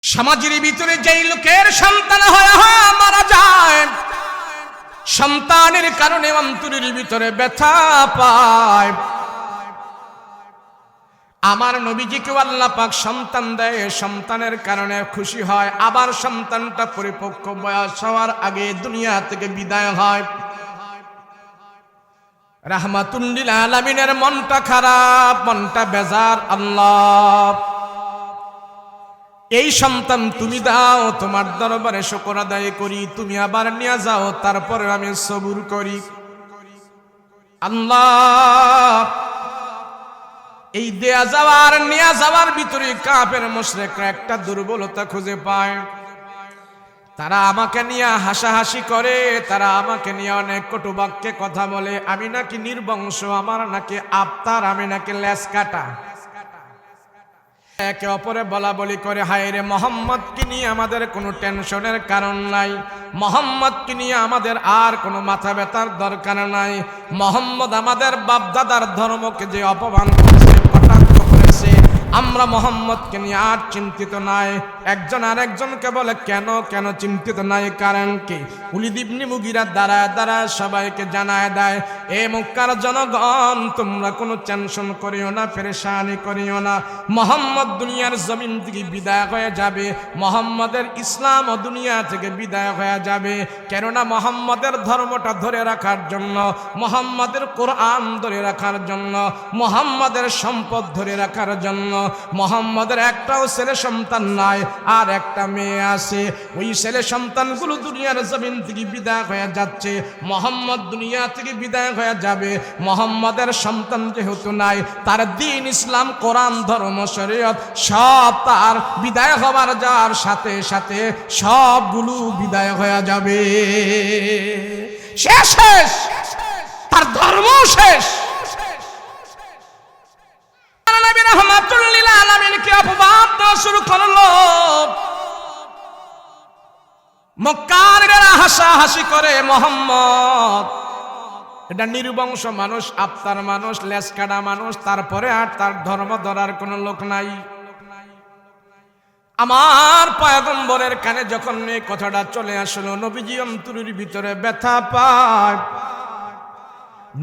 সমাজের ভিতরে যেই লোকের সন্তান হয় মারা যায়, সন্তানের কারণে অন্তরের ভিতরে ব্যথা পায়। আমার নবীজিকে আল্লাহ পাক সন্তান দেয়, সন্তানের কারণে খুশি হয়, আবার সন্তানটা পরিপক্ক বয়স হওয়ার আগে দুনিয়া থেকে বিদায় হয়। রাহমাতুল লিল আলামিনের মনটা খারাপ, মনটা বেজার। আল্লাহ, এই সন্তান তুমি দাও, তোমার দরবারে শুকর আদায় করি, তুমি আবার নিয়ে যাও, তারপরে আমি সবুর করি। আল্লাহ, এই দেয়া যাওয়ার নিয়ে যাওয়ার ভিতরে কাফের মুশরিকরা একটা দুর্বলতা খুঁজে পায়। তারা আমাকে নিয়ে হাসাহাসি করে, তারা আমাকে নিয়ে অনেক কটু বাক্যে কথা বলে। আমি নাকি নির্বংশ, আমার নাকি আফতার, আমি নাকি লেজ কাটা। একে অপরে বলা বলি করে, হায় রে, মোহাম্মদকে নিয়ে আমাদের কোনো টেনশনের কারণ নাই, মোহাম্মদকে নিয়ে আমাদের আর কোনো মাথা ব্যথার দরকার নাই। মোহাম্মদ আমাদের বাপদাদার ধর্মকে যে অপমান করেছে, কটাক্ষ করেছে, আমরা মোহাম্মদকে নিয়ে আর চিন্তিত নাই। একজন আরেকজনকে বলে, কেন কেন চিন্তিত নাই, কারণ কি? ওলীদ ইবনে মুগীরা দাঁড়ায় দাঁড়ায় সবাইকে জানায় দেয়, এ মক্কার জনগণ, তোমরা কোনো টেনশন করিও না, পেরেশানি করিও না। মোহাম্মদ দুনিয়ার জমিন থেকে বিদায় হয়ে যাবে, মোহাম্মদের ইসলাম ও দুনিয়া থেকে বিদায় হয়ে যাবে। কেননা মোহাম্মদের ধর্মটা ধরে রাখার জন্য, মোহাম্মদের কোরআন ধরে রাখার জন্য, মোহাম্মদের সম্পদ ধরে রাখার জন্য মোহাম্মদের একটাও ছেলে সন্তান নাই, আর একটা মেয়ে আছে। ওই ছেলে সন্তানগুলো দুনিয়ার জমিন থেকে বিদায় হয়ে যাচ্ছে, মোহাম্মদ দুনিয়া থেকে বিদায় হয়ে যাবে। মোহাম্মদের সন্তান যেহেতু নাই, তার দ্বীন, ইসলাম, কোরআন, ধর্ম, শরীয়ত সব তার বিদায় হবার যাওয়ার সাথে সাথে সবগুলো বিদায় হয়ে যাবে। শেষ শেষ, তার ধর্ম শেষ। নবী রাহমাতুল লিল আলামিনকে অপবাদ দেওয়া শুরু করলো। মক্কারীরা হাসাহাসি করে, মোহাম্মদ এটা নির্বংশ মানুষ, আফতার মানুষ, লেজ কাটা মানুষ, তারপরে আর তার ধর্ম ধরার কোনো লোক নাই। আমার পয়গম্বরের কানে যখন এই কথাটা চলে আসলো, নবীজি অন্তরের ভিতরে ব্যথা পায়।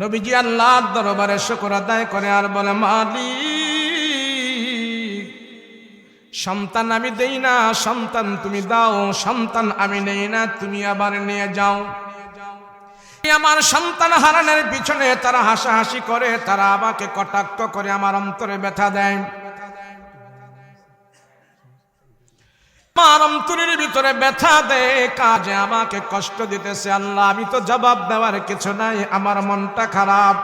নবীজি আল্লাহর দরবারে শুকর আদায় করে আর বলে, মালিক, সন্তান আমি দেই না, সন্তান তুমি দাও, সন্তান আমি নেই না, তুমি আবার নিয়ে যাও। আমার সন্তান হারানোর পিছনে তারা হাসাহাসি করে, তারা আমাকে কটাক্ষ করে, আমার অন্তরে ব্যথা দেয়, আমার অন্তরের ভিতরে ব্যথা দেয়, কাজে আমাকে কষ্ট দিতেছে। আল্লাহ, আমি তো জবাব দেওয়ার কিছু নাই, আমার মনটা খারাপ।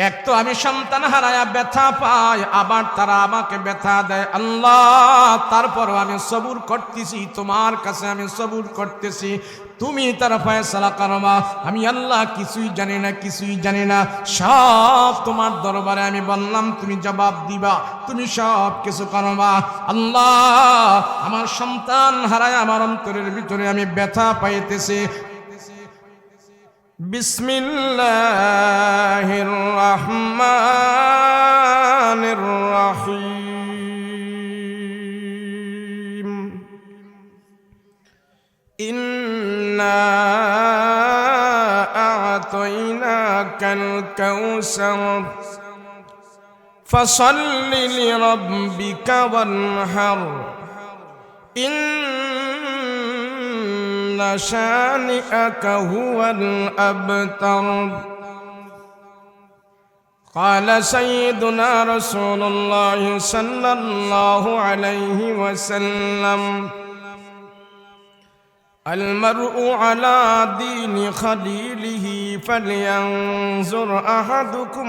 এক তো আমি সন্তান হারায়া ব্যথা পাই, আবার তারা আমাকে ব্যথা দেয়। আল্লাহ, তারপরও আমি সবুর করতেছি, তোমার কাছে আমি সবুর করতেছি, তুমি তার ফয়সালা করবা। আমি আল্লাহ কিছুই জানি না, কিছুই জানি না, সব তোমার দরবারে আমি বললাম, তুমি জবাব দিবা, তুমি সব কিছু করবা। আল্লাহ, আমার সন্তান হারায় আমার অন্তরের ভিতরে আমি ব্যথা পাইতেছি। বিসমিল্লাহির রহমানির রহিম। ইন্না আ'তাইনাকাল কাউসার ফাসাল্লি লিরাব্বিকা ওয়ানহার। شانئك هو الأبتر. قال سيدنا رسول الله صلى الله عليه وسلم: المرء على دين خليله فلينظر أحدكم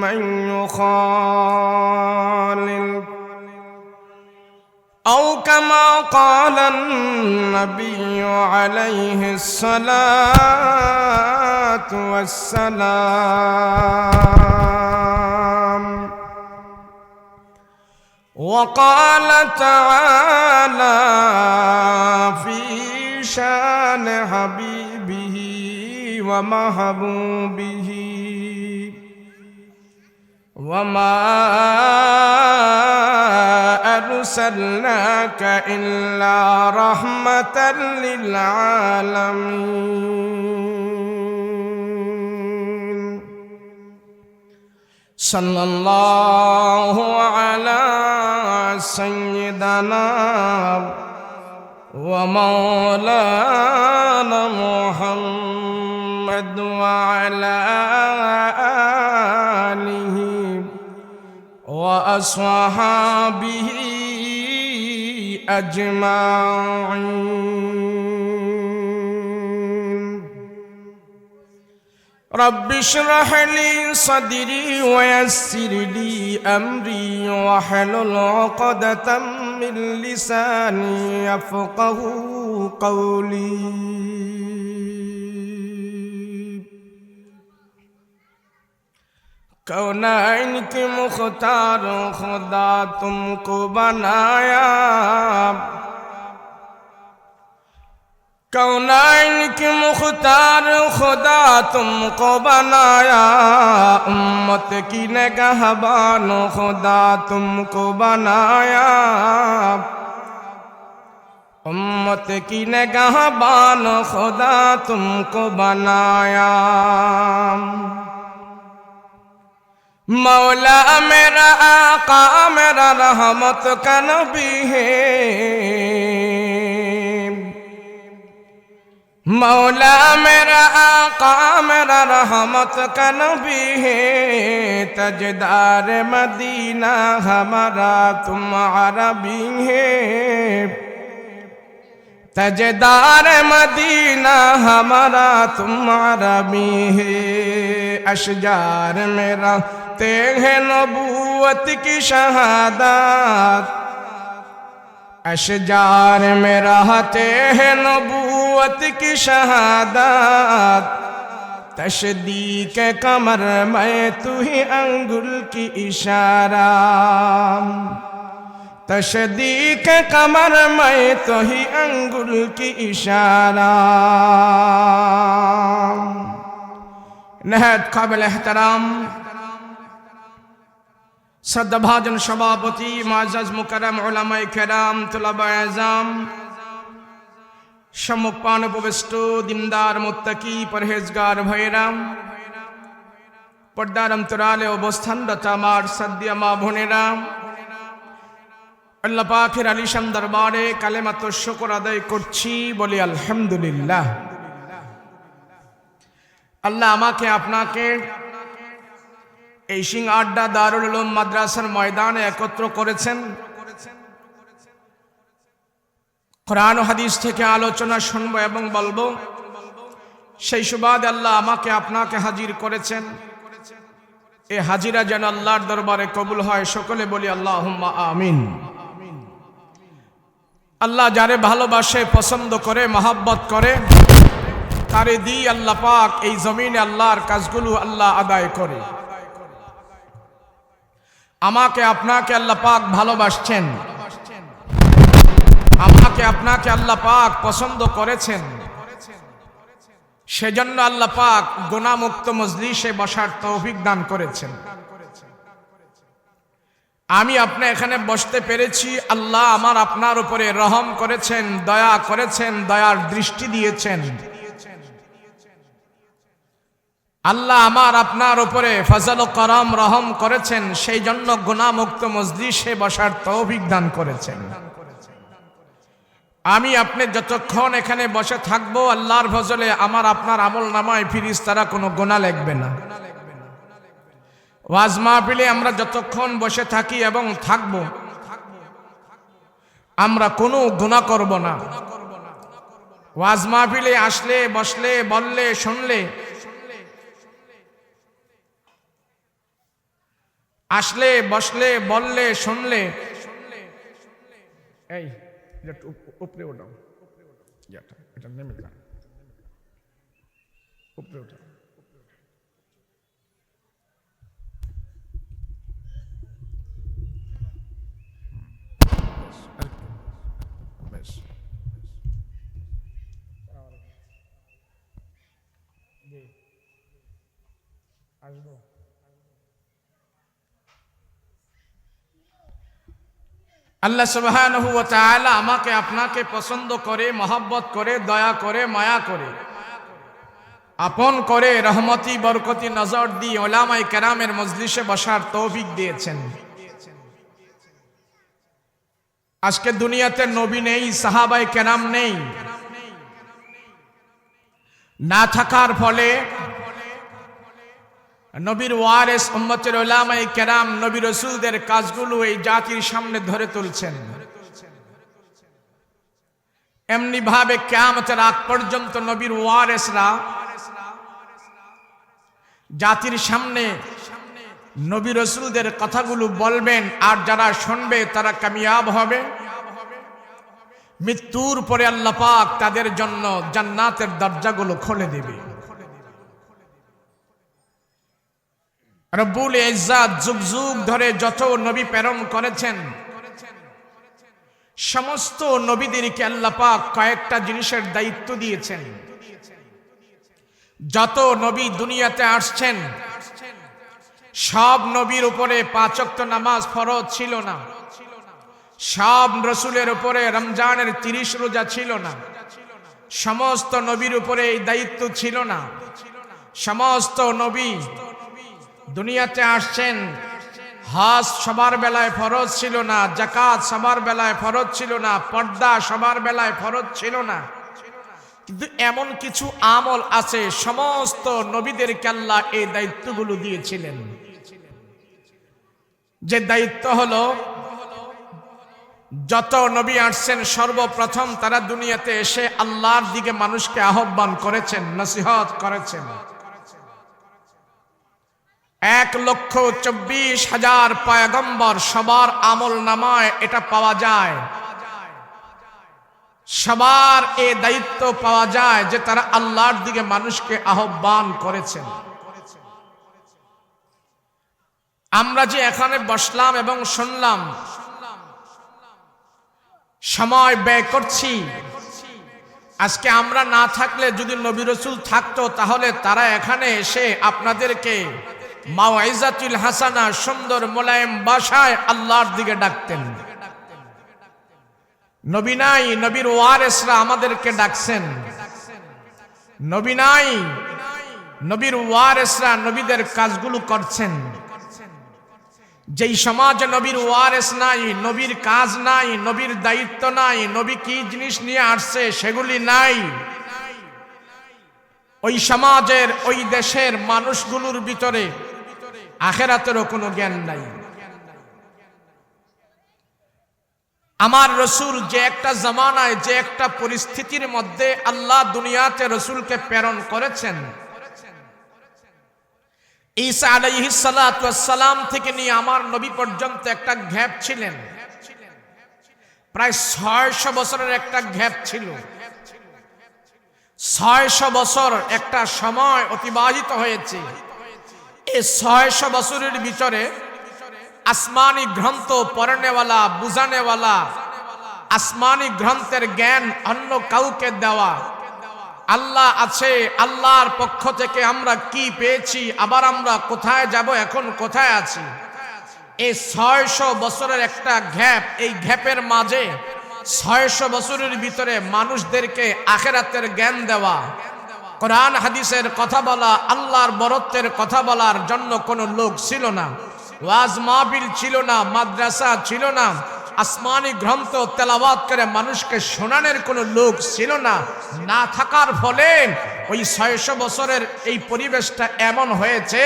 من يخالل. أو كما قال النبي عليه الصلاة والسلام. وقال تعالى في شان حبيبه ومحبوبه: وما أرسلناك إلا رحمة للعالمين صلى الله على سيدنا ومولانا محمد وعلى آله وأصحابه أجمعين رب اشرح لي صدري ويسر لي أمري واحلل عقدة من لساني يفقه قولي कौनैन के मुख्तार खुदा तुमको बनाया कौनैन के मुख्तार खुदा तुमको बनाया उम्मत की निगहबान खुदा तुमको बनाया उम्मत की निगहबान खुदा तुमको बनाया मौला मेरा आका मेरा रहमत का नबी है मौला मेरा आका मेरा रहमत का नबी है तजदार मदीना हमारा तुम अरबी है तजदार मदीना हमारा तुम अरबी है अशजार मेरा ते हैं नबूवत की शहादत अशजार में रहते हैं नबूवत की शहादत तशदीक कमर में तू ही अंगुल की इशारा तशदीक कमर में तो ही अंगुल की इशारा नहायत काबिल एहतराम सद्भाजन सभापति मुअज़्ज़ज़ मुकर्रम उलमाए केराम तुलबा एज़ाम सम्मुखपान उपविष्ट दिनदार मुत्तकी परहेजगार भैराम पर्दार अंतराले अवस्थानरत आमार सद्य मा बोनेरा আল্লাহ পাকের আলিশান দরবারে কালেমাত শুকর আদায় করছি বলি আলহামদুলিল্লাহ। আল্লাহ আমাকে আপনাকে এই সিং আড্ডা দারুল উলুম মাদ্রাসার ময়দানে একত্র করেছেন, কোরআন ও হাদিস থেকে আলোচনা শুনবো এবং বলবো। সেই সুবাদে আল্লাহ আমাকে আপনাকে হাজির করেছেন। এই হাজিরা যেন আল্লাহর দরবারে কবুল হয়, সকলে বলি আল্লাহুম্মা আমিন। আল্লাহ যারে ভালোবাসে, পছন্দ করে, মহব্বত করে, তারে দিয়ে আল্লাহ পাক এই জমিনে আল্লাহর কাজগুলো আল্লাহ আদায় করে। আমাকে আপনাকে আল্লাহ পাক ভালোবাসছেন, আমাকে আপনাকে আল্লাহ পাক পছন্দ করেছেন। সেজন্য আল্লাহ পাক গুনাহমুক্ত মজলিসে বসার তৌফিক দান করেছেন। আমি আপনি এখানে বসতে পেরেছি, আল্লাহ আমার আপনার উপরে রহম করেছেন, দয়া করেছেন, দয়ার দৃষ্টি দিয়েছেন। আল্লাহ আমার আপনার উপরে ফজল ও করম রহম করেছেন, সেই জন্য গুনাহমুক্ত মজলিসে বসার তৌফিক দান করেছেন। আমি আপনি যতক্ষণ এখানে বসে থাকবো, আল্লাহর ফজলে আমার আপনার আমল নামায় ফেরেশতারা কোনো গুনাহ লিখবে না। ওয়াজ মাহফিলে আমরা যতক্ষণ বসে থাকি এবং থাকব, আমরা কোনো গুনাহ করব না। ওয়াজ মাহফিলে আসলে, বসলে, বললে, শুনলে, আসলে, বসলে, বললে, শুনলে, এই উপরে ওঠাও, এটা নেমে যা, উপরে ওঠাও। আল্লাহ সুবহানাহু ওয়া তাআলা আমাকে আপনাকে পছন্দ করে, মহব্বত করে, দয়া করে, মায়া করে, আপন করে, রহমতি বরকতি নজর দিয়ে উলামায়ে কেরামের মজলিসে বসার তৌফিক দিয়েছেন। আজকে দুনিয়াতে নবী নেই, সাহাবায়ে কেরাম নেই, না থাকার ফলে নবীর ওয়ারিস উম্মতের উলামায়ে কেরাম নবী রাসূলদের কাজগুলো এই জাতির সামনে ধরে তুলছেন। এমনি ভাবে কিয়ামতের আগ পর্যন্ত নবীর ওয়ারিসরা জাতির সামনে নবী রাসূলদের কথাগুলো বলবেন, আর যারা শুনবে তারা কামিয়াব হবে। মৃত্যুর পরে আল্লাহ পাক তাদের জন্য জান্নাতের দরজাগুলো খুলে দেবে। রব্বুল ইজ্জাত যুগ যুগ ধরে যত নবী প্রেরণ করেছেন, সমস্ত নবীদেরকে আল্লাহ পাক কয়েকটা জিনিসের দায়িত্ব দিয়েছেন। যত নবী দুনিয়াতে আসছেন, সব নবীর উপরে 5 ওয়াক্ত নামাজ ফরজ ছিল না, সব রাসূলের উপরে রমজানের 30 রোজা ছিল না, সমস্ত নবীর উপরে এই দায়িত্ব ছিল না। সমস্ত নবী দুনিয়াতে আসছেন, হজ সবার বেলায় ফরজ ছিল না, যাকাত সবার বেলায় ফরজ ছিল না, পর্দা সবার বেলায় ফরজ ছিল না, কিন্তু এমন কিছু আমল আছে সমস্ত নবীদেরকে আল্লাহ এই দায়িত্বগুলো দিয়েছিলেন। যে দায়িত্ব হলো, যত নবী আসছেন সর্বপ্রথম তারা দুনিয়াতে এসে আল্লাহর দিকে মানুষকে আহ্বান করেছেন, নসিহত করেছেন। 1,24,000 পয়গম্বর, সবার আমল নামায় এটা পাওয়া যায়, সবার এই দায়িত্ব পাওয়া যায় যে তারা আল্লাহর দিকে মানুষকে আহ্বান করেছেন। আমরা যে এখানে বসলাম এবং শুনলাম, সময় ব্যয় করছি, আজকে আমরা না থাকলে যদি নবী রাসূল থাকতো তাহলে তারা এখানে এসে আপনাদেরকে মাওয়াইজাতুল হাসানা সুন্দর মোলায়েম ভাষায় আল্লাহর দিকে ডাকতেন। নবী নাই, নবীর ওয়ারিসরা আমাদেরকে ডাকছেন। নবী নাই, নবীর ওয়ারিসরা নবীদের কাজগুলো করছেন। যেই সমাজে নবীর ওয়ারিস নাই, নবীর কাজ নাই, নবীর দায়িত্ব নাই, নবী কি জিনিস নিয়ে আসছে সেগুলি নাই, ওই সমাজের ওই দেশের মানুষগুলোর ভিতরে আখিরাতেরও কোনো জ্ঞান নাই। আমার রাসূল যে একটা জামানায়, যে একটা পরিস্থিতির মধ্যে আল্লাহ দুনিয়াতে রাসূলকে প্রেরণ করেছেন, ঈসা আলাইহিস সালাতু ওয়াস সালাম থেকে নিয়ে আমার নবী পর্যন্ত একটা গ্যাপ ছিলেন, প্রায় 600 বছরের একটা গ্যাপ ছিল। 600 বছর একটা সময় অতিবাহিত হয়েছে। এই 600 বছরের ভিতরে আসমানি গ্রন্থ পড়নেওয়ালা, বুঝানেওয়ালা, আসমানি গ্রন্থের জ্ঞান অন্য কাউকে দেওয়া, আল্লাহ আছে, আল্লাহর পক্ষ থেকে আমরা কি পেয়েছি, আবার আমরা কোথায় যাব, এখন কোথায় আছি, এই 600 বছরের একটা গ্যাপ। এই গ্যাপের মাঝে 600 বছরের ভিতরে মানুষদেরকে আখিরাতের জ্ঞান দেওয়া, কোরআন হাদিসের কথা বলা, আল্লাহর বরত্বের কথা বলার জন্য কোনো লোক ছিল না, ওয়াজ মাহফিল ছিল না, মাদ্রাসা ছিল না, আসমানি গ্রন্থ তেলাওয়াত করে মানুষকে শোনানোর কোনো লোক ছিল না। না থাকার ফলে ওই 600 বছরের এই পরিবেশটা এমন হয়েছে,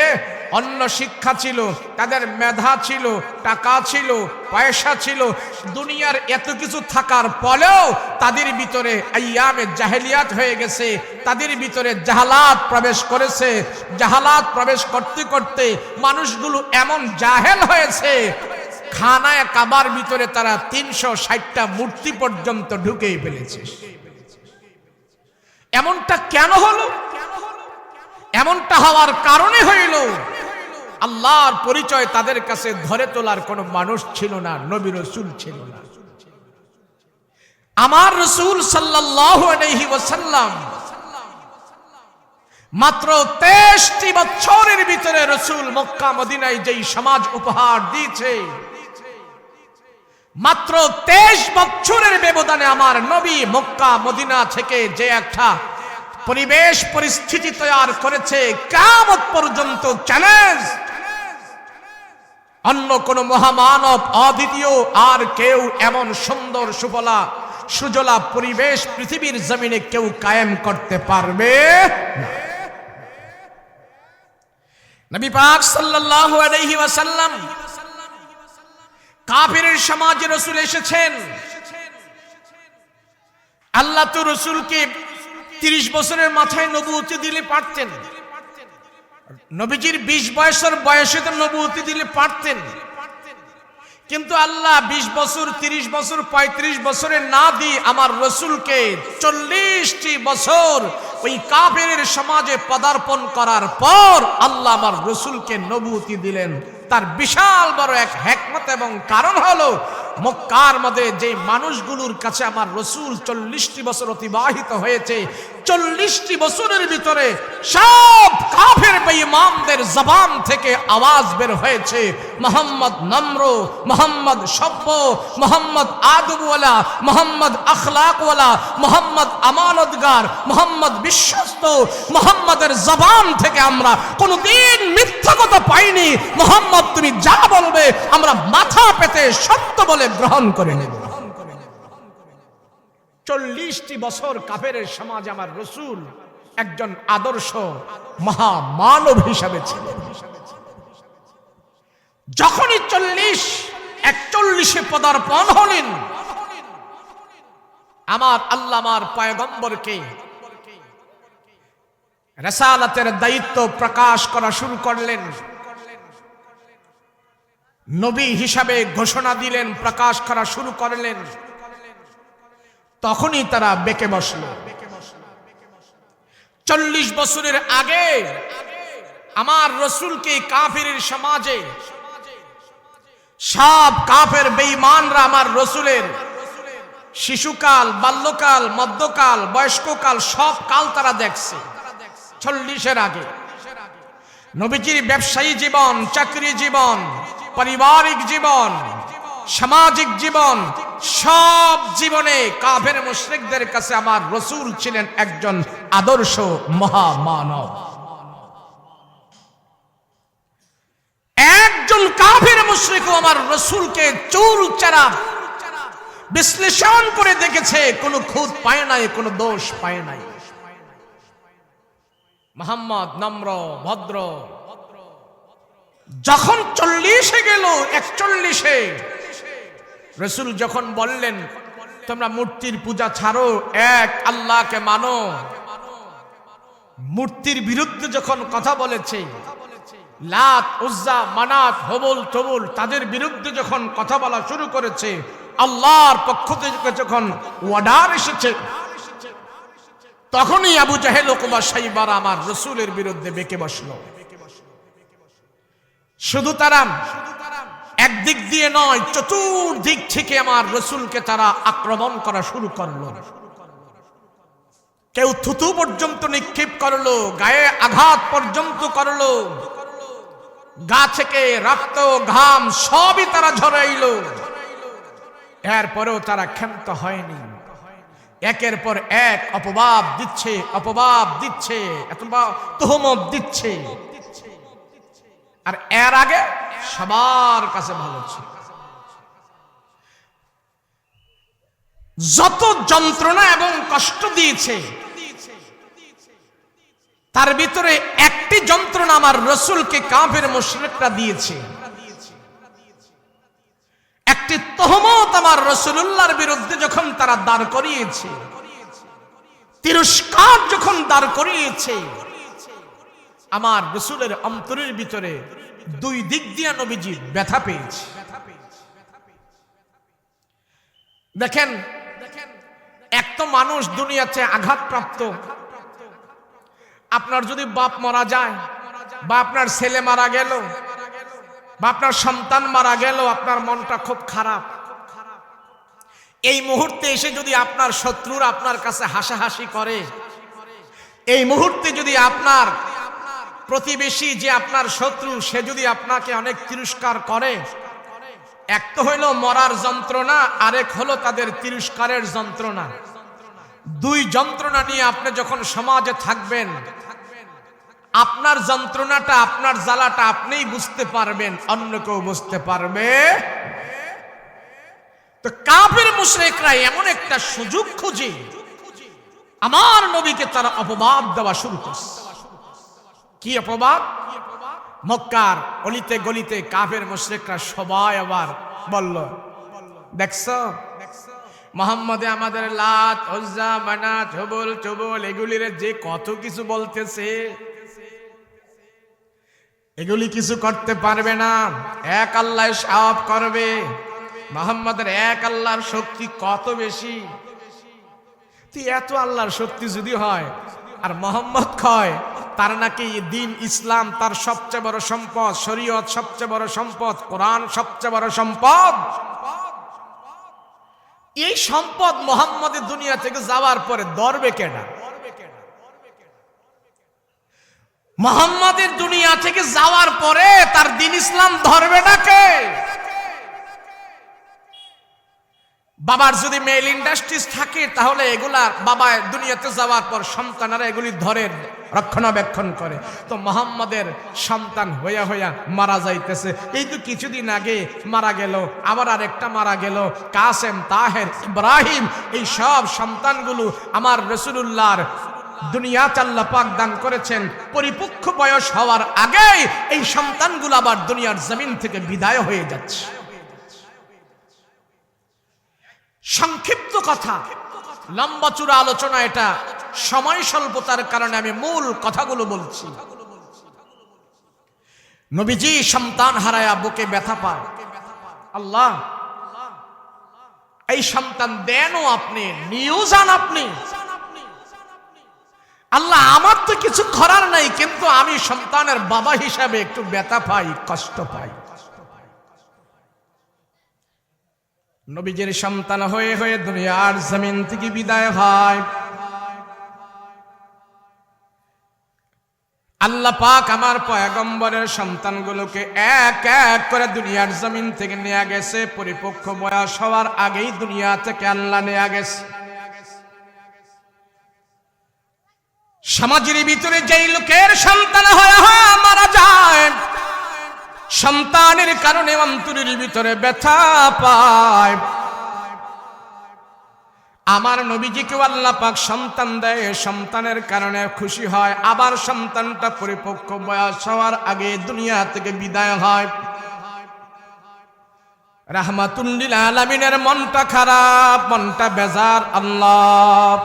অন্য শিক্ষা ছিল, তাদের মেধা ছিল, টাকা ছিল, পয়সা ছিল, দুনিয়ার এত কিছু থাকার পরেও তাদের ভিতরে আইয়ামে জাহেলিয়াত হয়ে গেছে, তাদের ভিতরে জাহালাত প্রবেশ করেছে। জাহালাত প্রবেশ করতে করতে মানুষগুলো এমন জাহেল হয়েছে, খানায় কাবার ভিতরে তারা 360টা মূর্তি পর্যন্ত ঢুকেই ফেলেছে। এমনটা কেন হলো? এমনটা হওয়ার কারণে হইল আল্লাহর পরিচয় তাদের কাছে ধরে তোলার কোনো মানুষ ছিল না, নবী রাসূল ছিল না। আমার রাসূল সাল্লাল্লাহু আলাইহি ওয়াসাল্লাম মাত্র 23টি বছরের ভিতরে রাসূল মক্কা মদিনায় যেই সমাজ উপহার দিয়েছে, মাত্র 23 বছরের ব্যবধানে আমার নবী মক্কা মদিনা থেকে যে একটা পরিবেশ পরিস্থিতি তৈরি করেছে, কিয়ামত পর্যন্ত চ্যালেঞ্জ, অন্য কোন মহামানব অদ্বিতীয় আর কেউ এমন সুন্দর সুজলা পরিবেশ পৃথিবীর জমিনে কেউ কায়েম করতে পারবে না। নবী পাক সাল্লাল্লাহু আলাইহি ওয়াসাল্লাম কাফিরের সমাজে রাসূল এসেছেন। আল্লাহ তো রাসূলকে 30 বছরের মাথায় নবুয়তি দিলে পারতেন, নবীজির 20 বছর বয়সে তো নবুয়তি দিলে পারতেন, কিন্তু আল্লাহ 20 বছর 30 বছর 35 বছরে না দিয়ে আমার রাসূলকে 40টি বছর ওই কাফেরের সমাজে পদার্পণ করার পর আল্লাহ আমার রাসূলকে নবুয়তি দিলেন। তার বিশাল বড় এক হিকমত এবং কারণ হলো, মক্কার মধ্যে যে মানুষগুলোর কাছে আমার রাসূল 40টি বছর অতিবাহিত হয়েছে, 40টি বছরের ভিতরে সব কাফের বেঈমানদের জবান থেকে আওয়াজ বের হয়েছে, মুহাম্মদ নম্র, মুহাম্মদ সভ্য, মুহাম্মদ আদবওয়ালা, মুহাম্মদ আখলাকওয়ালা, মুহাম্মদ আমানতগার, মুহাম্মদ বিশ্বস্ত। মুহাম্মাদের জবান থেকে আমরা কোনোদিন মিথ্যা কথা পাইনি। মুহাম্মদ তুমি যা বলবে আমরা মাথা পেতে সত্য বলে গ্রহণ করে নেব। 40টি বছর কাফেরের সমাজ আমার রাসূল একজন আদর্শ মহামানব হিসাবে ছিলেন। যখনই 41 পদার্পণ হলেন, আমার আল্লাহ আমার পয়গম্বরকে রিসালাতের দায়িত্ব প্রকাশ করা শুরু করলেন, নবী হিসাবে ঘোষণা দিলেন, প্রকাশ করা শুরু করলেন। তখনই তারা বেঁকে বসল। 40 বছরের আগে আমার রাসূলকে কাফিরের সমাজে সব কাফের বেঈমানরা আমার রাসূলের শিশুকাল, বাল্যকাল, মধ্যকাল, বয়স্ককাল সব কাল তারা দেখছে। 40-এর আগে নবীজির ব্যবসায়ী জীবন, চাকরি জীবন, পারিবারিক জীবন, সামাজিক জীবন, সব জীবনে কাফের মুশরিকদের কাছে আমার রাসূল ছিলেন একজন আদর্শ মহামানব। একজন কাফের মুশরিকও আমার রাসূলকে চুলচেরা বিশ্লেষণ করে দেখেছে, কোনো খুঁত পায় নাই, কোনো দোষ পায় নাই। মুহাম্মদ নম্র, ভদ্র। যখন 40-এ গেল, 41-এ রাসূল যখন বললেন তোমরা মূর্তির পূজা ছাড়ো, এক আল্লাহকে মানো, মূর্তির বিরুদ্ধে যখন কথা বলেছে, লাত, উজ্জা, মানাত, হবল তবুল তাদের বিরুদ্ধে যখন কথা বলা শুরু করেছে, আল্লাহর পক্ষ থেকে যখন ওয়ার্ডার এসেছে, তখনই আবু জাহেল ওকবা সাইবারা আমার রাসূলের বিরুদ্ধে বেঁকে বসলো। শুধু তারা একদিক দিয়ে নয়, চতুর্দিক থেকে আমার রাসূলকে তারা আক্রমণ করা শুরু করলো। কেউ থুতু পর্যন্ত নিক্ষেপ করলো, গায়ে আঘাত পর্যন্ত করলো, গা থেকে রক্ত ঘাম সবই তারা ঝরাইলো। এরপরেও তারা ক্ষান্ত হয়নি, একের পর এক অপবাদ দিচ্ছে, তুহমত দিচ্ছে। আর এর আগে সবার কাছে ভালো ছিল। যত যন্ত্রণা এবং কষ্ট দিয়েছে, তার ভিতরে একটি যন্ত্রণা আমার রাসূলকে কাফের মুশরিকরা দিয়েছে। একটি তহমত আমার রাসূলুল্লাহর বিরুদ্ধে যখন তারা দাঁড় করিয়েছে, তিরস্কার যখন দাঁড় করিয়েছে, আমার রাসূলের অন্তরের ভিতরে দুই দিক দিয়ে নবীজি ব্যথা পেয়েছে। দেখেন, এক তো মানুষ দুনিয়াতে আঘাতপ্রাপ্ত। আপনার যদি বাপ মারা যায়, বা আপনার ছেলে মারা গেল, বা আপনার সন্তান মারা গেল, আপনার মনটা খুব খারাপ। এই মুহূর্তে এসে যদি আপনার শত্রুরা আপনার কাছে হাসাহাসি করে, এই মুহূর্তে যদি আপনার প্রতিবেশী যে আপনার শত্রু সে যদি আপনাকে অনেক তিরস্কার করে, এক তো হইল মরার যন্ত্রণা, আরেক হলো তাদের তিরস্কারের যন্ত্রণা। দুই যন্ত্রণা নিয়ে আপনি যখন সমাজে থাকবেন, আপনার যন্ত্রণাটা, আপনার জ্বালাটা আপনিই বুঝতে পারবেন, অন্য কেউ বুঝতে পারবে। তো কাফের মুশরিকরা এমন একটা সুযোগ খুঁজে আমার নবীকে তারা অপবাদ দেওয়া শুরু করছে। কি অপবাদ? মক্কার অলিতে গলিতে কাফের মুশরিকরা সবাই আবার বলল, দেখছো মুহাম্মদে আমাদের লাত, উজ্জা, মানাত, হুবল, চুবল এগুলির যে কত কিছু বলতেছে, এগুলি কিছু করতে পারবে না, এক আল্লাহ সব করবে। মুহাম্মদের এক আল্লাহর শক্তি কত বেশি। তুই এত আল্লাহর শক্তি যদি হয় আর মুহাম্মদ কয় তার নাকি দিন ইসলাম তার সবচেয়ে বড় সম্পদ, শরীয়ত সবচেয়ে বড় সম্পদ, কোরআন সবচেয়ে বড় সম্পদ, এই সম্পদ মুহাম্মদের দুনিয়া থেকে যাওয়ার পরে ধরবে কেডা? মুহাম্মদের দুনিয়া থেকে যাওয়ার পরে তার দিন ইসলাম ধরবে না কে? বাবার যদি মেল ইন্ডাস্ট্রিজ থাকে তাহলে এগুলা বাবা দুনিয়াতে যাওয়ার পর সন্তানেরা এগুলি ধরে রক্ষণাবেক্ষণ করে। তো মুহাম্মদের সন্তান হইয়া হইয়া মারা যাইতেছে। এই তো কিছুদিন আগে মারা গেল, আবার আরেকটা মারা গেল, কাসেম, তাহের, ইব্রাহিম, এই সব সন্তানগুলো আমার রাসূলুল্লাহর দুনিয়াতে আল্লাহ পাক দান করেছেন। পরিপক্ক বয়স হওয়ার আগেই এই সন্তানগুলো আবার দুনিয়ার জমিন থেকে বিদায় হয়ে যাচ্ছে। সংক্ষিপ্ত কথা, লম্বা চূড়া আলোচনা, এটা সময় স্বল্পতার কারণে আমি মূল কথাগুলো বলছি। নবীজি সন্তান হারায়া বুকে ব্যথা পায়। আল্লাহ এই সন্তান দেনও আপনি, নিয়েও যান আপনি। আল্লাহ আমার তো কিছু করার নাই, কিন্তু আমি সন্তানের বাবা হিসাবে একটু ব্যথা পাই, কষ্ট পাই। নবীজির সন্তান হয়ে হয়ে দুনিয়ার জমিন থেকে বিদায় হয়। আল্লাহ পাক আমার পয়গম্বরের সন্তানগুলোকে এক এক করে দুনিয়ার জমিন থেকে নিয়ে গেছে। পরিপক্ক বয়স হওয়ার আগেই দুনিয়া থেকে আল্লাহ নিয়ে গেছে। সমাজের ভিতরে যেই লোকের সন্তান হয়ে হয়ে মারা যায়, সন্তানের কারণে অন্তরের ভিতরে ব্যথা পায়। আমার নবীজিকে আল্লাহ পাক সন্তান দেয়, সন্তানের কারণে খুশি হয়। আবার সন্তানটা পরিপক্ক বয়স হওয়ার আগে দুনিয়া থেকে বিদায় হয়। রাহমাতুল লিল আলামিনের মনটা খারাপ, মনটা বেজার। আল্লাহ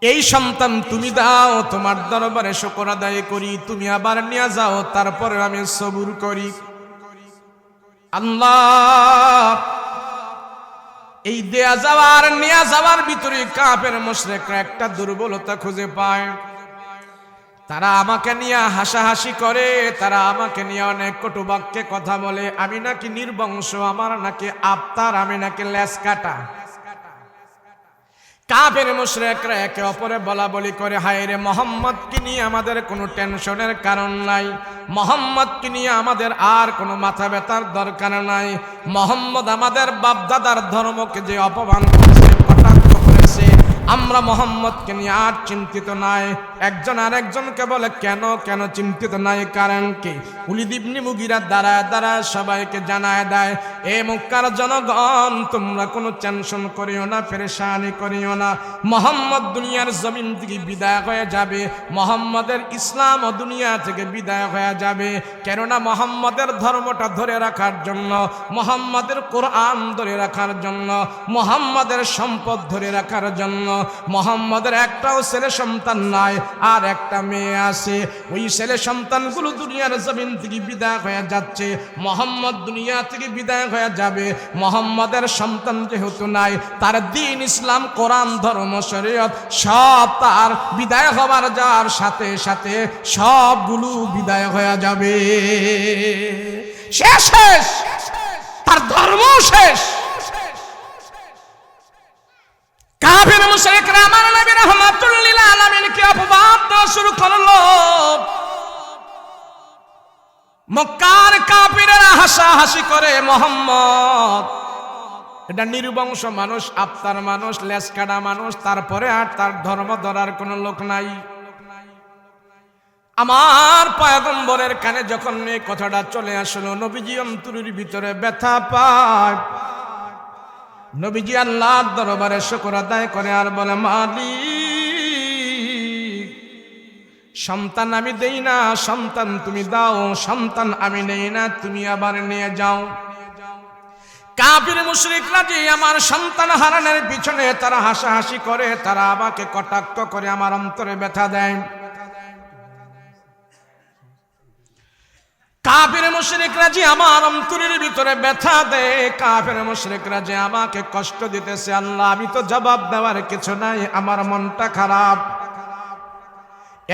এই সন্তান তুমি দাও, তোমার দরবারে শুকর আদায় করি, তুমি আবার নিয়ে যাও, তারপরে আমি সবুর করি। আল্লাহ এই দেয়া যাওয়ার নিয়ে যাওয়ার ভিতরে কাফের মুশরিকরা একটা দুর্বলতা খুঁজে পায়। তারা আমাকে নিয়ে হাসাহাসি করে, তারা আমাকে নিয়ে অনেক কটু বাক্যে কথা বলে। আমি নাকি নির্বংশ, আমার নাকি আফতার, আমি নাকি লেজ কাটা। কাফের মুশরিকরা একে অপরে বলা বলি করে, হায় রে মুহাম্মদকে নিয়ে আমাদের কোনো টেনশনের কারণ নাই, মুহাম্মদকে নিয়ে আমাদের আর কোনো মাথা ব্যথার দরকার নাই। মুহাম্মদ আমাদের বাপদাদার ধর্মকে যে অপমান করেছে, কটাক্ষ করেছে, আমরা মুহাম্মদকে নিয়ে আর চিন্তিত নাই। একজন আরেকজনকে বলে, কেন কেন চিন্তিত নাই, কারণ কি? ওলীদ ইবনে মুগীরা দাঁড়ায় দাঁড়ায় সবাইকে জানায় দেয়, এ মক্কার জনগণ, তোমরা কোনো টেনশন করিও না, পেরেশানি করিও না। মুহাম্মদ দুনিয়ার জমিন থেকে বিদায় হয়ে যাবে, মুহাম্মদের ইসলাম ও দুনিয়া থেকে বিদায় হয়ে যাবে। কেননা মুহাম্মদের ধর্মটা ধরে রাখার জন্য, মুহাম্মদের কোরআন ধরে রাখার জন্য, মুহাম্মদের সম্পদ ধরে রাখার জন্য মুহাম্মদের একটাও ছেলে সন্তান নাই, আর একটা মেয়ে আছে। ওই ছেলে সন্তানগুলো দুনিয়ার জমিন থেকে বিদায় হয়ে যাচ্ছে, মুহাম্মদ দুনিয়া থেকে বিদায় হয়ে যাবে। মুহাম্মদের সন্তান যেহেতু নাই, তার দ্বীন ইসলাম, কোরআন, ধর্ম, শরীয়ত সব তার বিদায় হবার যার সাথে সাথে সবগুলো বিদায় হয়ে যাবে। শেষ শেষ, তার ধর্ম শেষ। কাফের মুশরিকরা আমার নবী রাহমাতুল লিল আলামিনকে অপবাদ দেওয়া শুরু করলো। মক্কার কাফিরেরা হাসাহাসি করে, মোহাম্মদ এটা নির্বংশ মানুষ, আফতার মানুষ, লেসকাটা মানুষ, তারপরে আর তার ধর্ম ধরার কোনো লোক নাই। আমার পয়গম্বরের কানে যখন এই কথাটা চলে আসলো, নবীজি অন্তরের ভিতরে ব্যথা পায়। নবীজি আল্লাহর দরবারে শুকর আদায় করে আর বলে, মালিক, সন্তান আমি দেই না, সন্তান তুমি দাও, সন্তান আমি নেই না, তুমি আবার নিয়ে যাও। কাফির মুশরিকরা যে আমার সন্তান হারানোর পিছনে তারা হাসাহাসি করে, তারা আমাকে কটাক্ষ করে, আমার অন্তরে ব্যথা দেয়। কাফির মুশরিকরা যে আমার অন্তরের ভিতরে ব্যথা দেয়, কাফির মুশরিকরা যে আমাকে কষ্ট দিতেছে, আল্লাহ আমি তো জবাব দেওয়ার কিছু নাই, আমার মনটা খারাপ।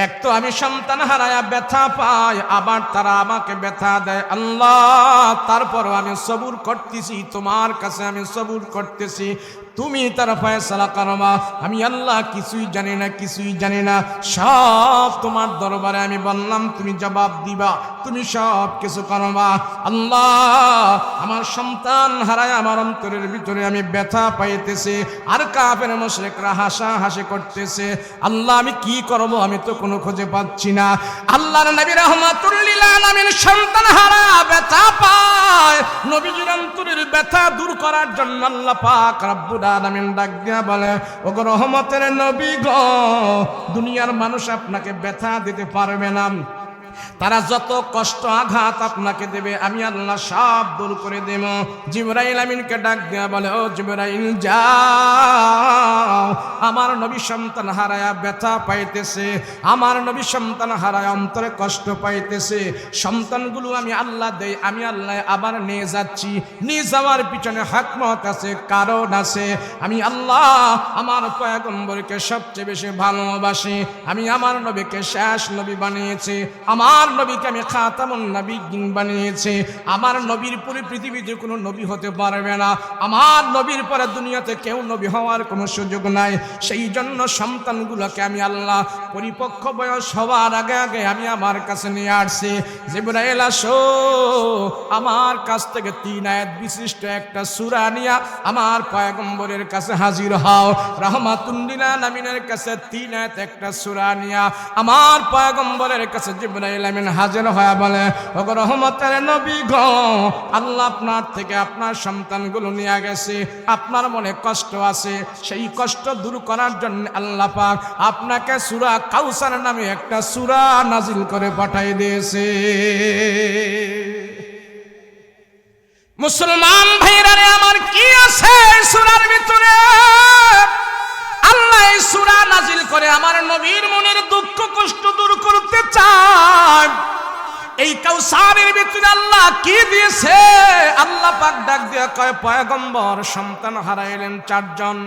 এক তো আমি সন্তান হারায়া ব্যথা পাই, আবার তারা আমাকে ব্যথা দেয়। আল্লাহ তারপরও আমি সবুর করতেছি, তোমার কাছে আমি সবুর করতেছি, তুমি তার ফয়সালা করবা। আমি আল্লাহ কিছুই জানি না, কিছুই জানি না, সব তোমার দরবারে আমি বললাম, তুমি জবাব দিবা, তুমি সব কিছু করবা। আল্লাহ আমার সন্তান হারায় আমার অন্তরের ভিতরে আমি ব্যথা পাইতেছি, আর কাফের মুশরিকরা হাসাহাসি করতেছে। আল্লাহ আমি কি করব, আমি তো কোনো খুঁজে পাচ্ছি না। আল্লাহর নবী রাহমাতুল লিল আলামিন সন্তান হারায় ব্যথা পায়, নবীজির অন্তরের ব্যথা দূর করার জন্য আল্লাহ পাক রব্বুল আলামিন ডাক দিয়া বলে, ওগো রহমতের নবী গো, দুনিয়ার মানুষ আপনাকে ব্যথা দিতে পারবে না, তারা যত কষ্ট আঘাত আপনাকে দেবে আমি আল্লাহ সব দূর করে দেব। জিবরাইল আমিনকে ডাক দেয়া বলে, ও জিবরাইল যাও, আমার নবী সন্তান হারায়া ব্যথা পাইতেছে, আমার নবী সন্তান হারায় অন্তরে কষ্ট পাইতেছে, সন্তানগুলো আমি আল্লাহ দেই, আমি আল্লাহ আবার নিয়ে যাচ্ছি। নিয়ে যাওয়ার পিছনে হিকমত আছে, কারণ আছে। আমি আল্লাহ আমার পয়গম্বরকে সবচেয়ে বেশি ভালোবাসি, আমি আমার নবীকে শেষ নবী বানিয়েছি, আমার নবীকে আমি খাতামুন নবিয়্যিন বানিয়েছি। আমার নবীর পরে পৃথিবীতে কোনো নবী হতে পারবে না, আমার নবীর পরে দুনিয়াতে কেউ নবী হওয়ার কোনো সুযোগ নাই। সেই জন্য সন্তানগুলোকে আমি আল্লাহ পরিপক্ষ বয়স হওয়ার আগে আগে আমি আমার কাছে নিয়ে আসছি। জিবরাইল আসো, আমার কাছ থেকে 3 আয়াত বিশিষ্ট একটা সূরা নিয়া আমার পয়গম্বরের কাছে হাজির হও। রাহমাতুল লিল আলামিনের কাছে 3 আয়াত একটা সূরা নিয়া আমার পয়গম্বরের কাছে জিবরাইল আমিন হাজির হয়ে বলে, ওগো রহমতের নবী গো, আল্লাহ আপনার থেকে আপনার সন্তানগুলো নিয়ে গেছে, আপনার মনে কষ্ট আছে, সেই কষ্ট দূর করার জন্য আল্লাহ পাক আপনাকে সূরা কাউসার নামে একটা সূরা নাজিল করে পাঠিয়ে দিয়েছে। মুসলমান ভাইরা রে আমার, কি আছে এই সূরার ভিতরে? আল্লাহ এই সূরা নাজিল করে আমার নবীর মনের দুঃখ কষ্ট দূর করতে চায়। এই কাউসারের ভিতরে আল্লাহ কি দিয়েছে? আল্লাহ পাক ডাক দিয়ে কয়, পয়গম্বর সন্তান হারাইলেন 4 জন,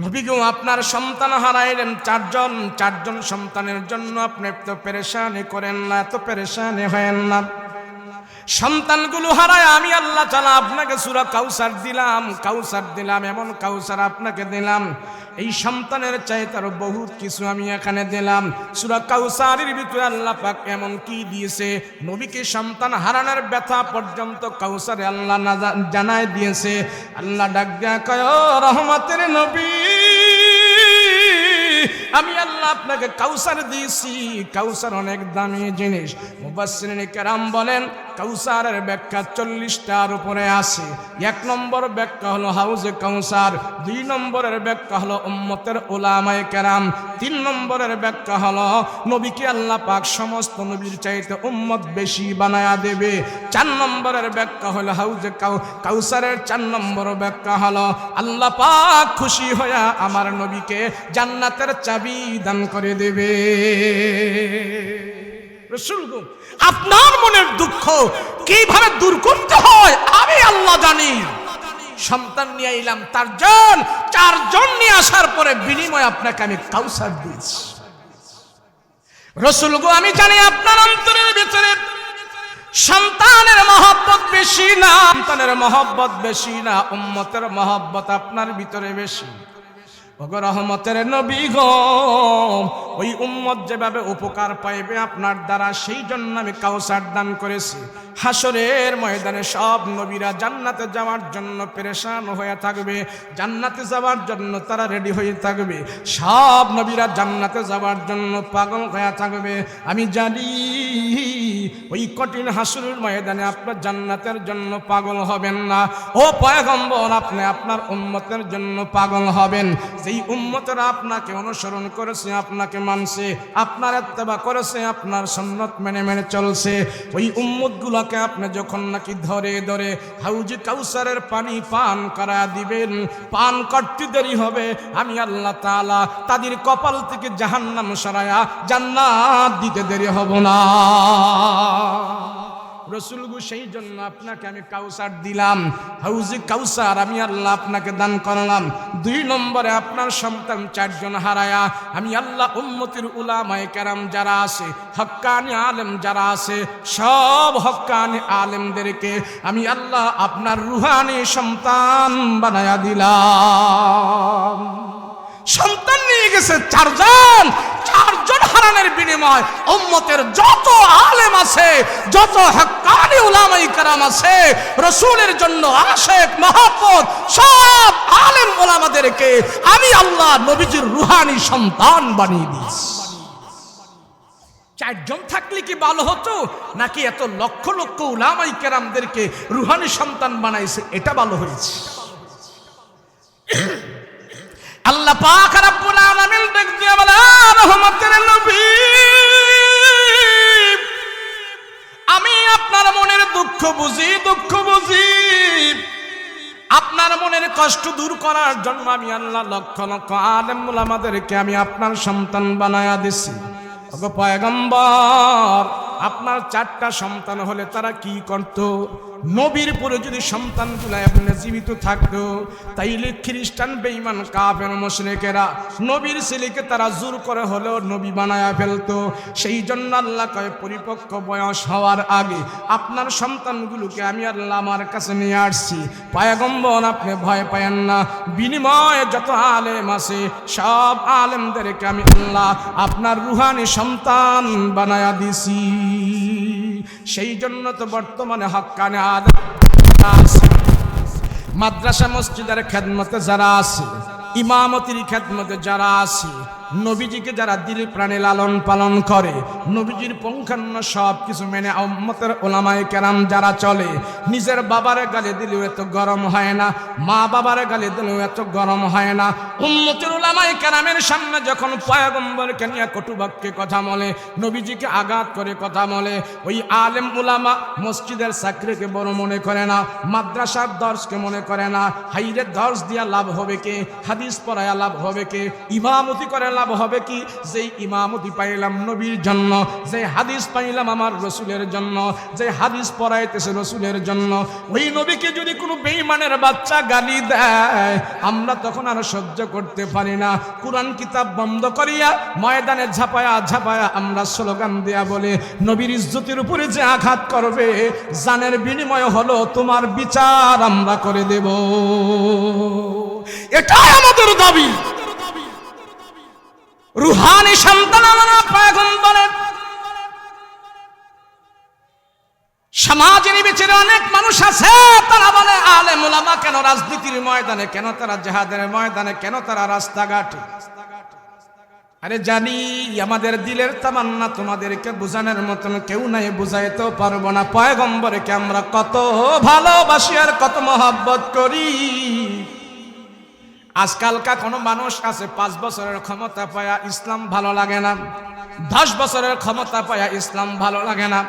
নবী গো আপনার সন্তান হারাইলেন 4 জন, 4 জন সন্তানের জন্য আপনি তো পেরেশানি করেন না, এত পেরেশানি হয় না। সন্তানগুলো হারায় আমি আল্লাহ তাআলা আপনাকে সূরা কাউসার দিলাম, কাউসার দিলাম, এমন কাউসার আপনাকে দিলাম, এই সন্তানের চাইতে আরো বহুত কিছু আমি এখানে দিলাম। সূরা কাউসারের ভিতরে আল্লাহ পাক এমন কি দিয়েছে, নবীকে সন্তান হারানোর ব্যথা পর্যন্ত কাউসারে আল্লাহ জানায় দিয়েছে। আল্লাহ ডাক দিয়া কয়, ও রহমতের নবী, আমি আল্লাহ আপনাকে কাউসার দিয়েছি। কাউসার অনেক দামি জিনিস। মুফাসসিরিন কেরাম বলেন কাউসারের ব্যাখ্যা 40টার উপরে আছে। 1 নম্বর ব্যাখ্যা হলো হাউজে কাউসার, 2 নম্বরের ব্যাখ্যা হলো উম্মতের উলামায়ে কেরাম, 3 নম্বরের ব্যাখ্যা হলো নবীকে আল্লাহ পাক সমস্ত নবীর চাইতে উম্মত বেশি বানায়া দেবে। 4 নম্বরের ব্যাখ্যা হলো হাউজে কাউসারের 4 নম্বর ব্যাখ্যা হলো আল্লাহ পাক খুশি হয়ে আমার নবীকে জান্নাতের চাবি দান করে দেবে। রাসূল গো, আপনার মনের দুঃখ কিভাবে দূর করতে হয় আমি আল্লাহ জানি। সন্তান নিয়ে এলাম 4 জন নিয়ে আসার পরে বিনিময়ে আপনাকে আমি কাউসার দিয়েছি। রাসূল গো, আমি জানি আপনার অন্তরের ভিতরে সন্তানের মহব্বত বেশি না, সন্তানের মহব্বত বেশি না, উম্মতের মহব্বত আপনার ভিতরে বেশি। ওগো রহমতের নবী গো, ওই উম্মত যেভাবে উপকার পাইবে আপনার দ্বারা, সেই জন্য আমি কাউসার দান করেছি। হাসরের ময়দানে সব নবীরা জান্নাতে যাওয়ার জন্য পেরেশান হয়ে থাকবে, জান্নাতে যাওয়ার জন্য তারা রেডি হয়ে থাকবে, সব নবীরা জান্নাতে যাওয়ার জন্য পাগল হয়ে থাকবে। আমি জানি ওই কঠিন হাসরের ময়দানে আপনার জান্নাতের জন্য পাগল হবেন না। ও পয়গম্বর, আপনি আপনার উম্মতের জন্য পাগল হবেন। যেই উম্মতেরা আপনাকে অনুসরণ করেছে, আপনাকে মানছে, আপনার ইত্তেবা করেছে, আপনার সুন্নাত মেনে মেনে চলছে, ওই উম্মতগুলোকে আপনি যখন নাকি ধরে ধরে হাউজে কাউসারের পানি পান করা দিবেন, পান করতে দেরি হবে, আমি আল্লাহ তাআলা তাদের কপাল থেকে জাহান্নাম সরায়া জান্নাত দিতে দেরি হব না। রসুল গো, সেই জন্য আপনাকে আমি কাউসার দিলাম, হাউজে কাউসার আমি আল্লাহ আপনাকে দান করলাম। 2 নম্বরে আপনার সন্তান 4 জন হারায়া আমি আল্লাহ উম্মতের উলামায়ে কেরাম যারা আছে, হক্কানি আলেম যারা আছে, সব হক্কানি আলেমদেরকে আমি আল্লাহ আপনার রুহানি সন্তান বানায়া দিলাম। সন্তান নিয়ে গেছে 4 জন, 4 জন হারানোর বিনিময় উম্মতের যত আলেম আছে, যত হক্কানি উলামায়ে কেরাম আছে, রাসূলের জন্য আশিক মহব্বত সব আলেম উলামাদেরকে আমি আল্লাহ নবীজির রুহানি সন্তান বানিয়ে দিয়েছি। 4 জন থাকলে কি ভালো হতো, নাকি এত লক্ষ লক্ষ উলামায়ে কেরামদেরকে রুহানি সন্তান বানাইছে এটা ভালো হয়েছে? আল্লাহ পাক রব্বুল আলামিন ডাক দিয়া বলে, রহমতের নবী, আমি আপনার মনের দুঃখ বুঝি, আপনার মনের কষ্ট দূর করার জন্য আমি আল্লাহ লক্ষ লক্ষ আলেম উলামাদেরকে আমি আপনার সন্তান বানায়া দিছি। ওগো পয়গম্বর, আপনার 4টা সন্তান হলে তারা কি করত? নবীর পরে যদি সন্তানগুলো আপনি জীবিত থাকতো, তাইলে খ্রিস্টান বেঈমান কাফের মুশরিকেরা নবীর ছেলেকে তারা জোর করে হলেও নবী বানায়া ফেলতো। সেই জন্য আল্লাহ কয়, পরিপক্ক বয়স হওয়ার আগে আপনার সন্তানগুলোকে আমি আল্লাহ আমার কাছে নিয়ে আসছি। পয়গম্বর, আপনি ভয় পায়েন না, বিনিময়ে যত আলেম আছে সব আলেমদেরকে আমি আল্লাহ আপনার রুহানি সন্তান বানায়া দিছি। সেই জন্য তো বর্তমানে হক্কানি আলেম মাদ্রাসা মসজিদের খেদমতে যারা আছে, ইমামতির খেদমতে যারা আছে, নবীজিকে যারা দিল প্রাণে লালন পালন করে, নবীজির পঙ্খান্ন সব কিছু মেনে উম্মতের উলামায়ে কেরাম যারা চলে, নিজের বাবারে গালি দিলেও এত গরম হয় না, মা বাবারে গালি দিলেও এত গরম হয় না। উম্মতের উলামায়ে কেরামের সামনে যখন পয়গম্বরকে নিয়ে কটুবাক্যে কথা বলে, নবীজিকে আঘাত করে কথা বলে, ওই আলেম উলামা মসজিদের চাকরিকে বড় মনে করে না, মাদ্রাসার দর্শকে মনে করে না। হাইরে দর্শ দিয়া লাভ হবে কে? হাদিস পড়ায়া লাভ হবে কে? ইমামতি করে লাভ হবে কি? যেই ইমামতি পাইলাম নবীর জন্য, যে হাদিস পাইলাম আমার রসুলের জন্য, যে হাদিস পড়াইতেছে রসুলের জন্য, ওই নবীকে যদি কোনো বেঈমানের বাচ্চা গালি দেয়, আমরা তখন আর সহ্য করতে পারি না। কুরআন কিতাব বন্ধ করিয়া ময়দানে ঝাপায়া ঝাপায়া আমরা স্লোগান দেয়া বলে, নবীর ইজ্জতের উপরে যে আঘাত করবে, জানের বিনিময় হলো তোমার বিচার আমরা করে দেব। এটাই আমাদের দাবি। রুহানি সন্তান আমরা পয়গম্বরের। সমাজের ভিতরে অনেক মানুষ আছে, তারা বলে আলেম উলামা কেন রাজনীতির ময়দানে, কেন তারা জিহাদের ময়দানে, কেন তারা রাস্তাঘাটে? আরে জানি আমাদের দিলের তামান্না তোমাদেরকে বোঝানোর মতন কেউ নাই, বুঝাইতেও পারবো না। পয়গম্বরকে আমরা কত ভালোবাসি আর কত মহব্বত করি। আজকালকার কোনো মানুষ আছে 5 বছরের ক্ষমতা পায়া ইসলাম ভালো লাগে না, 10 বছরের ক্ষমতা পায়া ইসলাম ভালো লাগে না,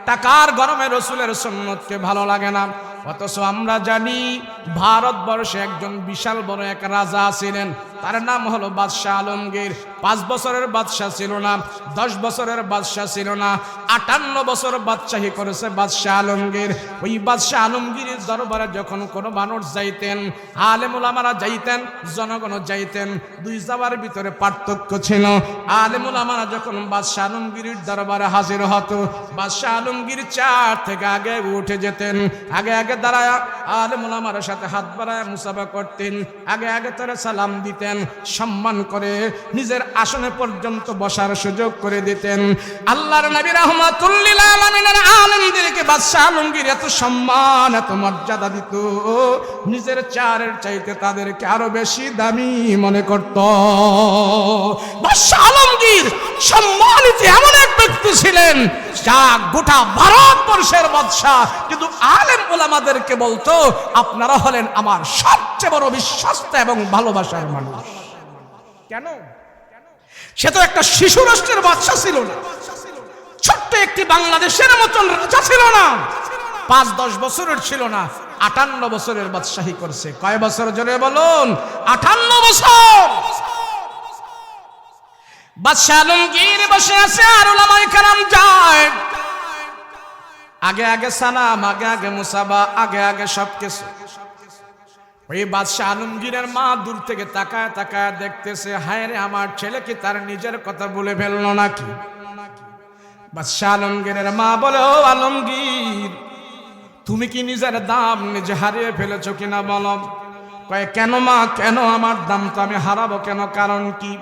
টাকার গরমে রসুলের সুন্নতকে ভালো লাগে না। অথচ আমরা জানি ভারতবর্ষে একজন বিশাল বড় এক রাজা ছিলেন, তার নাম হলো বাদশাহ আলমগীর। 5 বছরের বাদশাহ ছিল না, 10 বছরের বাদশাহ ছিল না, 58 বছর বাদশাহী করেছে বাদশাহ আলমগীর। ওই বাদশাহ আলমগীরের দরবারে যখন কোনো মানুষ যাইতেন, আলেম উলামারা যাইতেন, জনগণও যাইতেন, 2 যাওয়ার ভিতরে পার্থক্য ছিল। আলেম উলামারা যখন বাদশাহ আলমগীরের দরবারে হাজির হতো, বাদশাহ আলমগীর 4 থেকে আগে উঠে যেতেন, আগে আগে দাঁড়ায় আলেম ওলামার সাথে হাত বাড়ায় মুসাফা করতেন, আগে আগে তারা সালাম দিতেন, সম্মান করে নিজের আসনে পর্যন্ত বসার সুযোগ করে দিতেন। আল্লাহর নবী রাহমাতুল লিল আলামিনের আলেমদেরকে বাদশাহ আলমগীর এত সম্মান এত মর্যাদা দিত, নিজের চেয়ারের চাইতে তাদেরকে আরো বেশি দামি মনে করত। বাদশাহ আলমগীর সম্মানিত এমন এক ব্যক্তি ছিলেন যা গোটা ভারতবর্ষের বাদশাহ কিন্তু আলেম ওলামাদেরকে বলতো আপনারা হলেন আমার সবচেয়ে বড় বিশ্বস্ত এবং ভালোবাসার মানুষ। কেন? সে তো একটা শিশু রাষ্ট্রের বাদশাহ ছিল না, ছোট্ট একটি বাংলাদেশের মতন রাজা ছিল না, 5-10 বছরের ছিল না, 58 বছরের বাদশাহী করছে। কয় বছর জোরে বলুন? 58 বছর। বাদশাহ আলমগীর বসে আছে আর উলামায়ে কেরাম যায়, আগে আগে সালাম, আগে আগে মুসাবা, আগে আগে সবকিছু। ওই বাদশাহ আলমগীরের মা দূর থেকে তাকায় তাকায় দেখতেছে, হায় রে আমার ছেলে কি তার নিজের কথা বলে ফেললো নাকি? বাদশাহ আলমগীরের মা বলে, ও আলমগীর তুমি কি নিজের দাম নিজে হারিয়ে ফেলেছো কিনা বলো। কয় কেন মা, কেন? আমার দাম তো আমি হারাবো কেন? কারণ কি?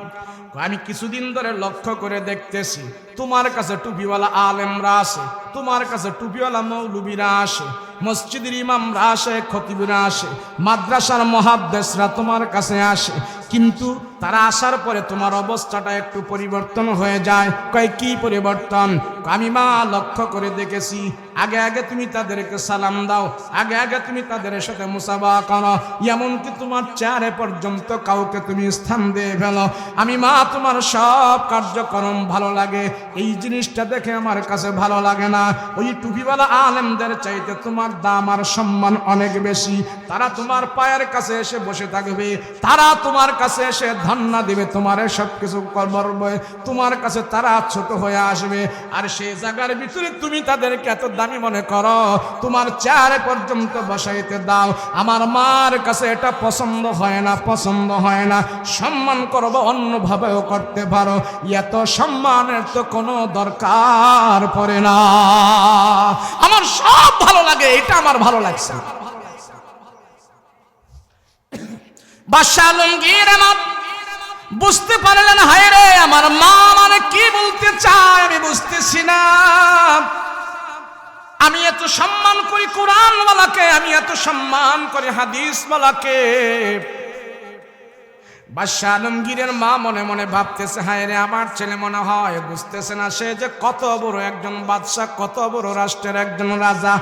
আমি কিছুদিন ধরে লক্ষ্য করে দেখতেছি তোমার কাছে টুপিওয়ালা আলেমরা আসে, তোমার কাছে টুপিওয়ালা মৌলবীরা আসে, মসজিদের ইমামরা আসে, খতিবরা আসে, মাদ্রাসার মুহাদ্দিসরা তোমার কাছে আসে, কিন্তু তারা আসার পরে তোমার অবস্থাটা একটু পরিবর্তন হয়ে যায়। কয় কি পরিবর্তন? আমি মা লক্ষ্য করে দেখেছি আগে আগে তুমি তাদেরকে সালাম দাও, আগে আগে তুমি তাদের সাথে মুসাফা করো, এমনকি তোমার চেয়ারে পর্যন্ত কাউকে তুমি স্থান দিয়ে ফেলো। আমি মা তোমার সব কার্যক্রম ভালো লাগে, এই জিনিসটা দেখে আমার কাছে ভালো লাগে না। ওই টুপিওয়ালা আলেমদের চাইতে তোমার দাম আর সম্মান অনেক বেশি। তারা তোমার পায়ের কাছে এসে বসে থাকবে, তারা তোমার কাছে এসে ধন্না দিবে, তোমার সব কিছু করবে, তোমার কাছে তারা ছোট হয়ে আসবে। আর সেই জায়গার ভিতরে তুমি তাদেরকে এত দামি মনে করো, তোমার চেয়ারে পর্যন্ত বসাইতে দাও। আমার মার কাছে এটা পছন্দ হয় না, পছন্দ হয় না। সম্মান করবো অন্যভাবেও করতে পারো, এত সম্মানের তো কোনো দরকার পড়ে না। আমার সব ভালো লাগে, এটা আমার ভালো লাগছে। বাদশাহ আলমগীর আমার বুঝতে পারলেন, হায় রে আমার মা মানে কি বলতে চায় আমি বুঝতেছি না। আমি এত সম্মান করি কোরআনওয়ালাকে, আমি এত সম্মান করি হাদিসওয়ালাকে। বাদশাহ আলমগীরের মা মনে মনে ভাবতেছে, হায় রে আমার ছেলে মনে হয় বুঝতেছে না সে যে কত বড় একজন বাদশাহ, কত বড় রাষ্ট্রের একজন রাজা।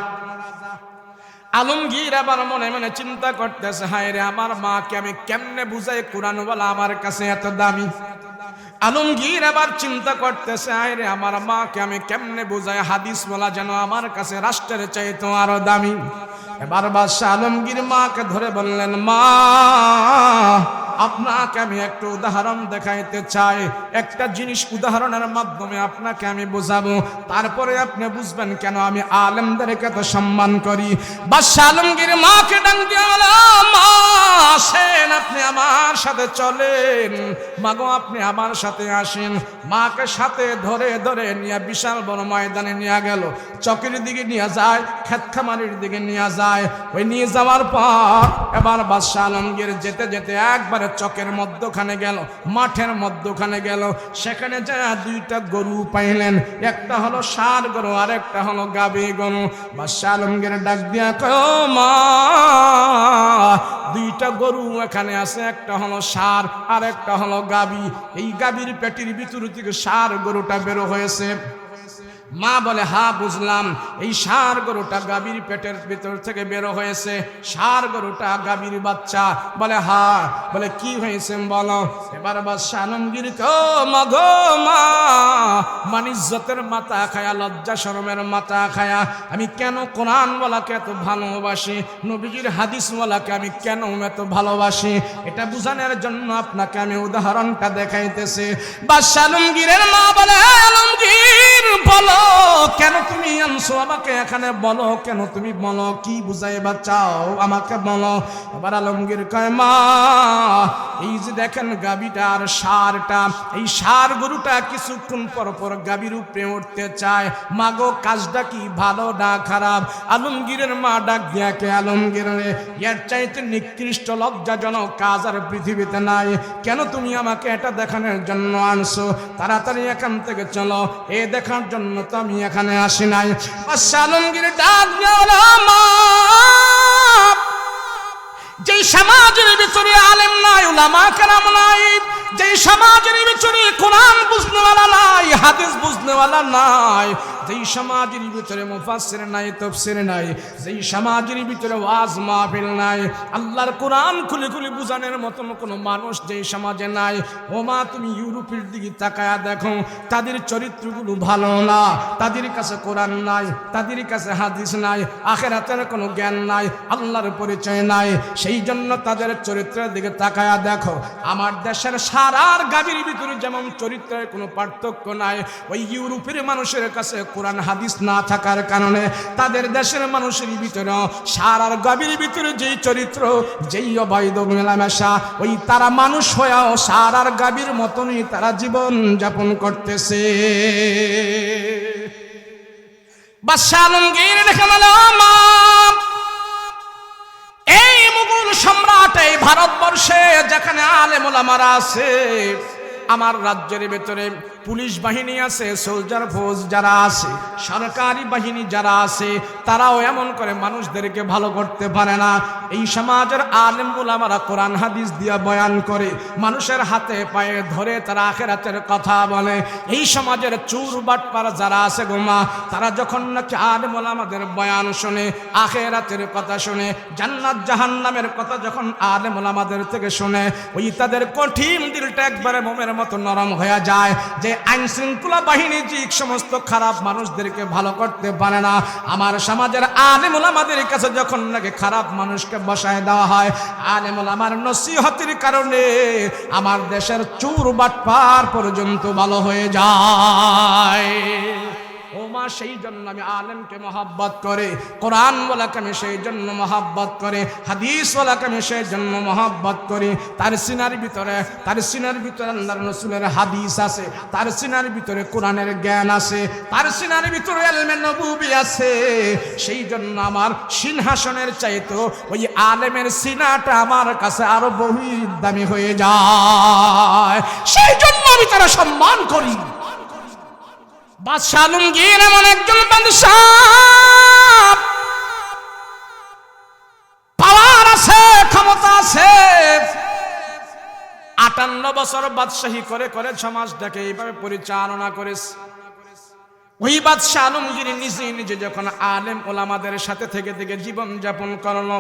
আলমগীর আবার মনে মনে চিন্তা করতেছে, হায় রে আমার মাকে আমি কেমনে বুঝাই কোরআনওয়ালা আমার কাছে এত দামি। আলমগীর আবার চিন্তা করতেছে, হায় রে আমার মাকে আমি কেমনে বুঝাই হাদিসওয়ালা যেন আমার কাছে রাষ্ট্রের চাইতে আরো দামি। এবার বাদশাহ আলমগীর মাকে ধরে বললেন, মা আপনাকে আমি একটা উদাহরণ দেখাইতে চাই, একটা জিনিস উদাহরণের মাধ্যমে আপনাকে আমি বোঝাবো, তারপরে আপনি বুঝবেন কেন আমি আলেমদেরকে এত সম্মান করি। বাদশাহ আলমগীর মাকে ডাক দিয়ে বললেন, মা আসেন, আপনি আমার সাথে চলেন, মাগো আপনি আমার সাথে আসেন। মাকে সাথে ধরে ধরে নিয়ে বিশাল বড় ময়দানে নিয়ে গেল, চকের দিকে নিয়ে যায়, খেতখামারির দিকে নিয়ে যায়। ওই নিয়ে যাওয়ার পর এবার বাদশাহ আলমগীর যেতে যেতে একবারে চকের মধ্যখানে গেল, মাঠের মধ্যখানে গেল, সেখানে যায় দুইটা গরু পাইলেন, একটা হলো ষাঁড় গরু আর একটা হলো গাভী গরু। বাদশাহ আলমগীর ডাক দিয়া কয়, ও মা দুইটা গরু এখানে আছে, একটা হলো ষাঁড় আর একটা হলো গাভী, এই গাভীর পেটের ভিতর থেকে ষাঁড় গরুটা বেরো হয়েছে। মা বলে, হ্যাঁ বুঝলাম, এই ষাঁড় গরুটা গাভীর পেটের ভিতর থেকে বেরো হয়েছে, ষাঁড় গরুটা গাভীর বাচ্চা। বলে হ্যাঁ। বলে কি হয়েছে বলো। এবার বাদশাহ আলমগীর কো মাগো মা, মানিজ্জতের মাথা খায়া, লজ্জা শরমের মাথা খায়া আমি কেন কোরআনওয়ালাকে এত ভালোবাসি, নবীজির হাদিসওয়ালাকে আমি কেন এত ভালোবাসি, এটা বুঝানোর জন্য আপনাকে আমি উদাহরণটা দেখাইতেছি। বাদশাহ আলমগীরের মা বলে, আলমগীর বলো কেন তুমি আনছো আমাকে এখানে বলো, কেন তুমি বলো, কি বুঝাইবা চাও আমাকে বলো। এবার আলমগীর কয় মা এই যে দেখেন গাবিটা আর ষাঁড়টা, এই ষাঁড় গরুটা কিছুক্ষণ পর পর গাবির উপরে উঠতে চায়। মাগো কাজটা কি ভালো না খারাপ? আলমগীরের মা ডাক দিয়া কে আলমগীর রে, এর চাইতে নিকৃষ্ট লজ্জাজনক কাজ আর পৃথিবীতে নাই। কেন তুমি আমাকে এটা দেখানোর জন্য আনছো? তাড়াতাড়ি এখান থেকে চলো, এ দেখার জন্য তো আমি এখানে আসি নাই। আলমগীর ডাক দিয়া মা, যেই সমাজের ভিতরে আলেম নাই, উলামা কেরাম নাই, যেই সমাজের ভিতরে কোরআন বুঝনেওয়ালা নাই, হাদিস বুঝনেওয়ালা নাই, যেই সমাজের ভিতরে মুফাসসির নাই, তাফসীর নাই, যেই সমাজের ভিতরে ওয়াজ মাহফিল নাই, আল্লাহর কোরআন খুলে খুলে বুঝানোর মতন কোনো মানুষ যেই সমাজে নাই, ও মা তুমি ইউরোপের দিকে তাকায়া দেখো, তাদের চরিত্রগুলো ভালো না, তাদের কাছে কোরআন নাই, তাদের কাছে হাদিস নাই, আখিরাতের কোনো জ্ঞান নাই, আল্লাহর পরিচয় নাই। সেই জন্য তাদের চরিত্রের দিকে তাকায়া দেখো। আমার দেশের সারার গাভীর ভিতরে যেমন চরিত্রের কোনো পার্থক্য নাই, ওই ইউরোপের মানুষের কাছে কোরআন হাদিস না থাকার কারণে তাদের দেশের মানুষের ভিতরে সারার গাভীর ভিতরে যেই চরিত্র, যেই অবৈধ মেলামেশা, ওই তারা মানুষ হয়েও সারার গাভীর মতনই তারা জীবন যাপন করতেছে। বাদশাহ আলমগীর দেখে মা, এই মুঘল সম্রাট এই ভারতবর্ষে যেখানে আলেম ওলামারা আছে, আমার রাজ্যের ভেতরে পুলিশ বাহিনী আছে, সোলজার ফৌজ যারা আছে, সরকারি বাহিনী যারা আছে, তারাও এমন করে মানুষদেরকে ভালো করতে পারে না। এই সমাজের আলেম ওলামারা কোরআন হাদিস দিয়া বয়ান করে, মানুষের হাতে পায়ে ধরে তারা আখিরাতের কথা বলে। এই সমাজের চোর বাটপার যারা আছে গোমা, তারা যখন নাকি আলেম ওলামাদের বয়ান শুনে, আখিরাতের কথা শুনে, জান্নাত জাহান্নামের কথা যখন আলেম ওলামাদের থেকে শুনে, ওই তাদের কঠিন দিলটা একবারে মোমের মতো নরম হয়ে যায়। যে আইন শৃঙ্খলা বাহিনী যে সমস্ত খারাপ মানুষদেরকে ভালো করতে পারে না, আমার সমাজের আলেম ওলামাদের কাছে যখন নাকি খারাপ মানুষকে বসায় দেওয়া হয়, আলেম ওলামার নসিহতের কারণে আমার দেশের চোর বাটপার পর্যন্ত ভালো হয়ে যায়। ও মা, সেই জন্য আমি আলেমকে মহব্বত করে, কোরআন ওয়ালাকে আমি সেই জন্য মহব্বত করে, হাদিস ওয়ালাকে আমি সেই জন্য মহব্বত করি। তার সিনার ভিতরে আল্লাহর রাসূলের হাদিস আছে, তার সিনার ভিতরে কোরআনের জ্ঞান আছে, তার সিনার ভিতরে ইলমে নবুবী আছে। সেই জন্য আমার সিংহাসনের চাইতে ওই আলেমের সিনাটা আমার কাছে আরো বহু দামি হয়ে যায়। সেই জন্য আমি তারা সম্মান করি। বাদশাহ আলমগীর এমন একজন বাদশাহ, পাওয়ার আছে, ক্ষমতা আছে। 58 বছর বাদশাহী করে করে সমাজটাকে এইভাবে পরিচালনা করেছে। ওই বাদশাহ আলমগীর নিজে নিজে যখন আলেম ওলামাদের সাথে থেকে থেকে জীবন যাপন করলো,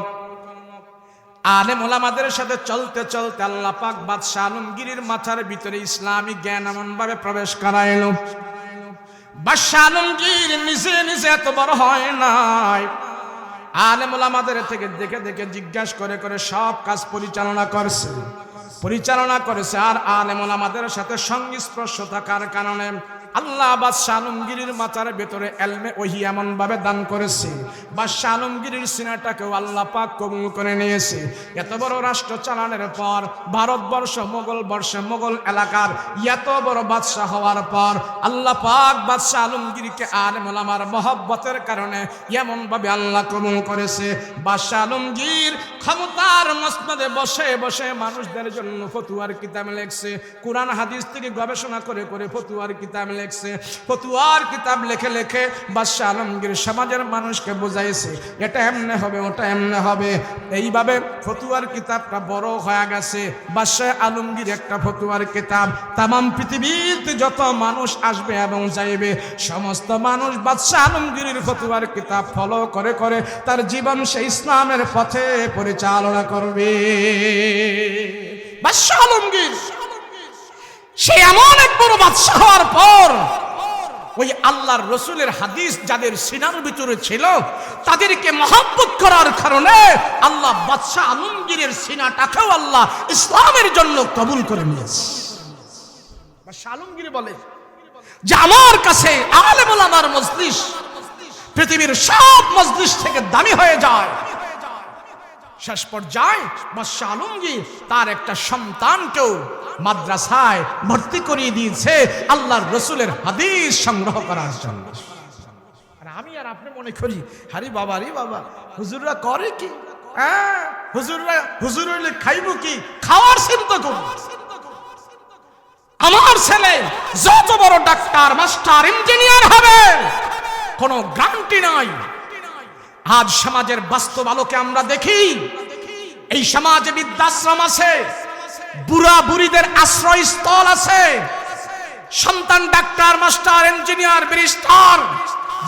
আলেম ওলামাদের সাথে চলতে চলতে আল্লাহ পাক বাদশাহ আলমগীরের মাথার ভিতরে ইসলামী জ্ঞান এমন ভাবে প্রবেশ করাইল। বাদশাহ আলমগীর নিজে নিজে এত বড় হয় নাই, আলেম ওলামাদের থেকে দেখে দেখে জিজ্ঞাসা করে করে সব কাজ পরিচালনা করেছে। আর আলেম ওলামাদের সাথে সংস্পর্শ থাকার কারণে আল্লাহ বাদশাহ আলমগীরের মাথার ভেতরে এলমে ওহী এমন ভাবে দান করেছে, বাদশাহ আলমগীরের সিনাটাকেও আল্লাহ পাক কবুল করে নিয়েছে। এত বড় রাষ্ট্র চালানোর পর, ভারতবর্ষ মোগল এলাকার এত বড় বাদশাহ হওয়ার পর আল্লাহ পাক বাদশাহ আলমগীরকে আলেম ওলামার মহব্বতের কারণে এমন ভাবে আল্লাহ কবুল করেছে। বাদশাহ আলমগীর ক্ষমতার মসনদে বসে বসে মানুষদের জন্য ফতুয়ার কিতাব লেখছে, কোরআন হাদিস থেকে গবেষণা করে করে ফতুয়ার কিতাব লেখছে। ফতুয়ার কিতাব লেখে লেখে বাদশাহ আলমগীর সমাজের মানুষকে বুঝাইছে, এটা এমনে হবে, ওটা এমনে হবে। এইভাবে ফতুয়ার কিতাবটা বড় হয়ে গেছে। বাদশাহ আলমগীর একটা ফতুয়ার কিতাব, তামাম পৃথিবীতে যত মানুষ আসবে এবং যাইবে সমস্ত মানুষ বাদশাহ আলমগীরের ফতুয়ার কিতাব ফলো করে করে তার জীবন সেই ইসলামের পথে পরিচালনা করবে। বাদশাহ আলমগীর সে এমন এক বড় বাদশাহ হওয়ার পর ওই আল্লাহর রসুলের হাদিস যাদের সিনার ভিতরে ছিল তাদেরকে মহব্বত করার কারণে আল্লাহ বাদশাহ আলমগীরের সিনাটাকেও আল্লাহ ইসলামের জন্য কবুল করে নিয়েছে। বাদশাহ আলমগীর বলে, যে আমার কাছে আলেম ওলামার মজলিস পৃথিবীর সব মজলিস থেকে দামি হয়ে যায়। শেষ পর্যায়ে বাদশাহ আলমগীর তার একটা সন্তানকেও মাদ্রাসায় ভর্তি করিয়ে দিয়েছে আল্লাহর রসুলের হাদিস সংগ্রহ করার জন্য। আর আমি আর আপনি মনে করি আরে বাবা হুজুররা করে কি? হুজুররা খাইব কি? খাওয়ার চিন্তা করুন। আমার ছেলে যত বড় ডাক্তার, মাস্টার, ইঞ্জিনিয়ার হবে কোনো গ্যারান্টি নাই। আজ সমাজের বাস্তব আলোকে আমরা দেখি এই সমাজে বৃদ্ধাশ্রম আছে, বুড়া বুড়িদের আশ্রয়স্থল আছে। সন্তান ডাক্তার, মাস্টার, ইঞ্জিনিয়ার, ব্যারিস্টার,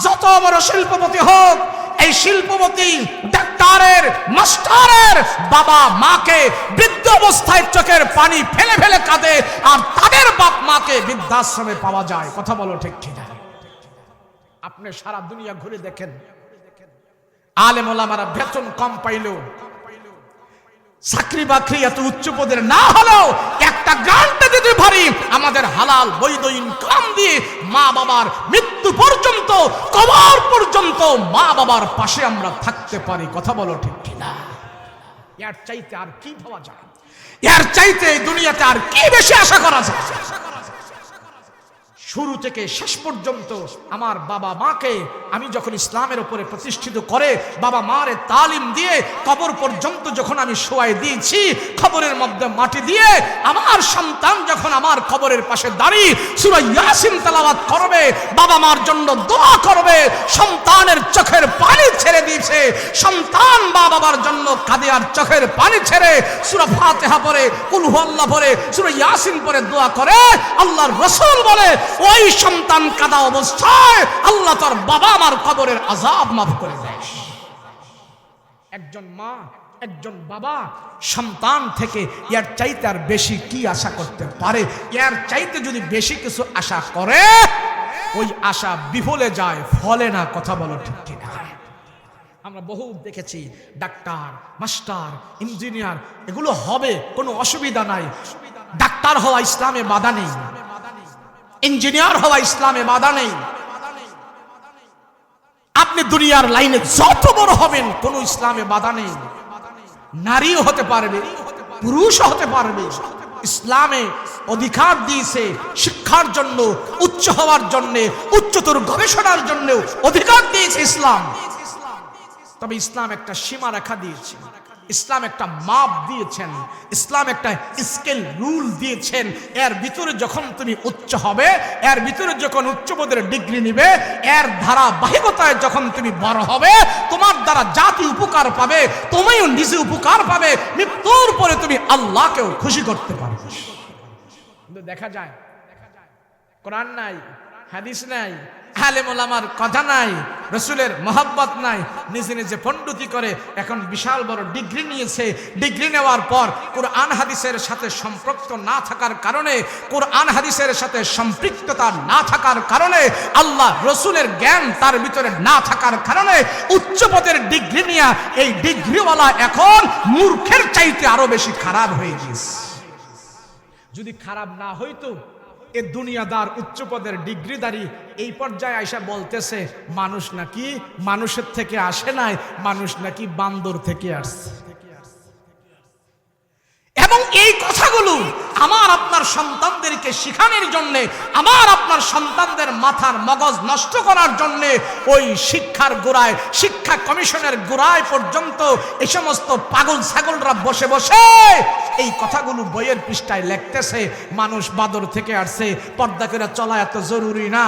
যত বড় শিল্পপতি হোক, এই শিল্পপতি, ডাক্তারের, মাস্টারের বাবা মাকে বৃদ্ধ অবস্থায় চোখের পানি ফেলে ফেলে কাঁদে, আর তাদের বাপ মাকে বৃদ্ধাশ্রমে পাওয়া যায়। কথা বলো ঠিক কিনা? আপনি সারা দুনিয়া ঘুরে দেখেন, আলেম ওলামারা বেতন কম পাইলেও, চাকরি বাকরি এত উচ্চ পদের না হলেও একটা গ্রান্টে দিতে পারি আমাদের হালাল বৈধ ইনকাম দিয়ে মা বাবার মৃত্যু পর্যন্ত, কবর পর্যন্ত মা বাবার পাশে আমরা থাকতে পারি। কথা বলো ঠিক কিনা? এর চাইতে আর কি পাওয়া যায়? এর চাইতে এই দুনিয়াতে আর কি বেশি আশা করা যায়? শুরু থেকে শেষ পর্যন্ত আমার বাবা মাকে আমি যখন ইসলামের উপরে প্রতিষ্ঠিত করে বাবা মারে তালিম দিয়ে কবর পর্যন্ত যখন আমি শোয়াই দিয়েছি, কবরের মধ্যে মাটি দিয়ে, আমার সন্তান যখন আমার কবরের পাশে দাঁড়িয়ে সূরা ইয়াসিন তেলাওয়াত করবে, বাবা মার জন্য দোয়া করবে, সন্তানের চোখের পানি ছেড়ে দিয়েছে, সন্তান মা বাবার জন্য কাঁদে আর চোখের পানি ছেড়ে সূরা ফাতিহা পড়ে, কুল হুয়াল্লাহ পড়ে, সূরা ইয়াসিন পড়ে দোয়া করে, আল্লাহর রাসূল বলে ওই সন্তান কাঁদা অবস্থায় আল্লাহ তার বাবা আমার কবরের আযাব মাফ করে দেয়। একজন মা, একজন বাবা সন্তান থেকে এর চাইতে আর বেশি কি আশা করতে পারে? এর চাইতে যদি বেশি কিছু আশা করে, ওই আশা বিফলে যায়, ফলে না। কথা বলো ঠিক কিনা? আমরা বহু দেখেছি ডাক্তার, মাস্টার, ইঞ্জিনিয়ার, এগুলো হবে, কোনো অসুবিধা নাই। ডাক্তার হওয়া ইসলামে বাধা নেই, ইঞ্জিনিয়ার হওয়া ইসলামে বাধা নেই। আপনি দুনিয়ার লাইনে যত বড় হবেন, কোন ইসলামে বাধা নেই। নারীও হতে পারবে, পুরুষও হতে পারবে। ইসলামে অধিকার দিয়েছে শিক্ষার জন্য, উচ্চ হওয়ার জন্য, উচ্চতর গবেষণার জন্য অধিকার দিয়েছে ইসলাম। তবে ইসলাম একটা সীমা রেখা দিয়েছে, ইসলাম একটা মাপ দিয়েছেন, ইসলাম একটা স্কেল রুল দিয়েছেন। এর ভিতরে যখন তুমি উচ্চ হবে, এর ভিতরে যখন উচ্চপদের ডিগ্রি নিবে, এর ধারাবাহিকতায় যখন তুমি বড় হবে, তোমার দ্বারা জাতি উপকার পাবে, তুমিও নিজে উপকার পাবে, মৃত্যুর পরে তুমি আল্লাহকেও খুশি করতে পারবে। কিন্তু দেখা যায় কোরআন নাই, হাদিস নাই, আলেম ওলামার কথা নাই, রসুলের মহব্বত নাই, নিজে নিজে পণ্ডিতি করে। এখন বিশাল বড় ডিগ্রি নিয়েছে, ডিগ্রি নেওয়ার পর কোরআন হাদিসের সাথে সম্পৃক্ত না থাকার কারণে, কোরআন হাদিসের সাথে সম্পৃক্ততা না থাকার কারণে, আল্লাহ রসুলের জ্ঞান তার ভিতরে না থাকার কারণে উচ্চ পদের ডিগ্রি নিয়ে এই ডিগ্রিওয়ালা এখন মূর্খের চাইতে আরো বেশি খারাপ হয়ে গেছে। যদি খারাপ না হইতো, এ দুনিয়াদার উচ্চ পদের ডিগ্রিদারি এই পর্যায়ে আইসা বলতেছে মানুষ নাকি মানুষের থেকে আসে নাই, মানুষ নাকি বান্দর থেকে আসছে। এবং এই কথাগুলো আমার আপনার সন্তানদেরকে শিখানোর জন্য, আমার আপনার সন্তানদের মাথার মগজ নষ্ট করার জন্য ওই শিক্ষার গোড়ায়, শিক্ষা কমিশনের গোড়ায় পর্যন্ত এই সমস্ত পাগল ছাগলরা বসে বসে এই কথাগুলো বইয়ের পৃষ্ঠায় লিখতেছে। মানুষ বাদর থেকে আসছে, পর্দা করে চলা এত জরুরি না,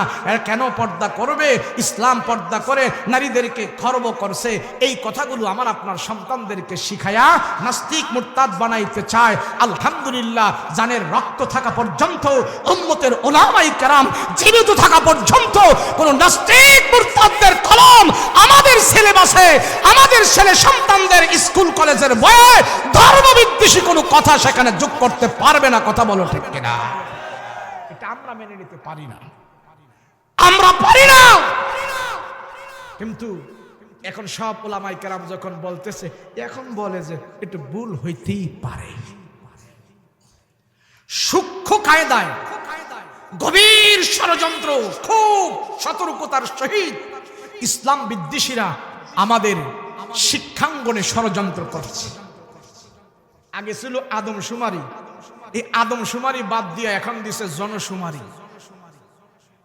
কেন পর্দা করবে? ইসলাম পর্দা করে নারীদেরকে খর্ব করছে। এই কথাগুলো আমার আপনার সন্তানদেরকে শিখায়া নাস্তিক মুরতাদ বানাইতে চায়। আলহামদুলিল্লাহ, জানের রক্ত থাকা পর্যন্ত, উম্মতের উলামায়ে কেরাম জীবিত থাকা পর্যন্ত কোন নাস্তিক মুরতাদদের কলম আমাদের সিলেবাসে, আমাদের ছেলে সন্তানদের স্কুল কলেজের বইয়ে ধর্মবিদ্বেষী কোনো কথা সেখানে যোগ করতে পারবে না। কথা বলো ঠিক কিনা? এটা আমরা মেনে নিতে পারি না, আমরা পারি না। কিন্তু এখন সব উলামায়ে কেরাম যখন বলতেছে, এখন বলে যে একটু ভুল হইতেই পারে। সূক্ষ্ম কায়দায় গভীর ষড়যন্ত্র, খুব সতর্কতার সহিত ইসলাম বিদ্বেষীরা আমাদের শিক্ষাঙ্গনে ষড়যন্ত্র করছে। আগে ছিল আদমশুমারি, এই আদমশুমারি বাদ দিয়ে এখন দিছে জনশুমারি।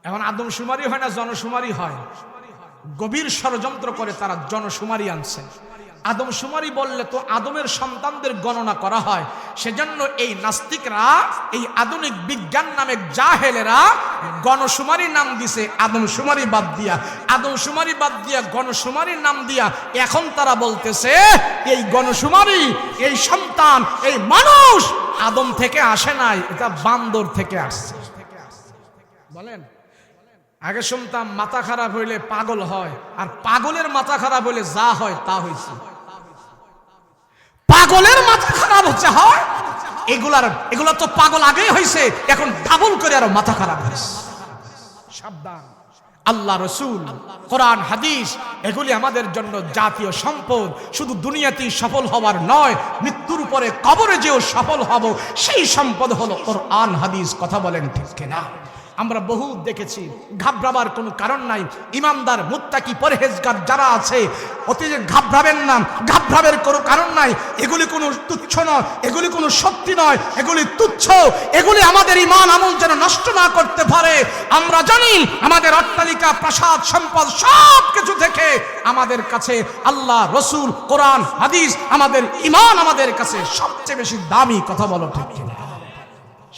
এখন আদমশুমারি হয় না, জনশুমারি হয়। গভীর ষড়যন্ত্র করে তারা জনশুমারি আনছে। আদমশুমারি বললে তো আদমের সন্তানদের গণনা করা হয়, সেজন্য এই নাস্তিকরা, এই আধুনিক বিজ্ঞান নামে জাহেলেরা গণশুমারি নাম দিছে আদমশুমারি বাদ দিয়া। আদমশুমারি বাদ দিয়া গণশুমারির নাম দিয়া এখন তারা বলতেছে এই গণশুমারি, এই সন্তান, এই মানুষ আদম থেকে আসে নাই, এটা বান্দর থেকে আসছে। বলেন, আগে শুনতাম মাথা খারাপ হইলে পাগল হয়, আর পাগলের মাথা খারাপ হইলে যা হয় তা হইছে। পাগলের মাথা খারাপ হচ্ছে হয়, এগুলা তো পাগল আগেই হয়েছে, এখন ডাবল করে আরো মাথা খারাপ হয়েছে। সাবধান। আল্লাহ রসুল, কোরআন, হাদিস এগুলি আমাদের জন্য জাতীয় সম্পদ। শুধু দুনিয়াতেই সফল হওয়ার নয়, মৃত্যুর পরে কবরে যেও সফল হব, সেই সম্পদ হলো কোরআন হাদিস। কথা বলেন ঠিক কিনা? আমরা বহু দেখেছি, ঘাবড়াবার কোনো কারণ নাই। ইমানদার, মুত্তাকি, পরহেজগার যারা আছে অতি যে ঘাবড়াবেন না, ঘাবড়াবের কোনো কারণ নাই। এগুলি কোনো তুচ্ছ নয়, এগুলি কোনো শক্তি নয়, এগুলি তুচ্ছ। এগুলি আমাদের ঈমান আমল যেন নষ্ট না করতে পারে। আমরা জানি আমাদের অট্টালিকা, প্রাসাদ, সম্পদ সব কিছু থেকে আমাদের কাছে আল্লাহ, রসুল, কোরআন, হাদিস, আমাদের ঈমান আমাদের কাছে সবচেয়ে বেশি দামি। কথা বলো ঠিক কিনা?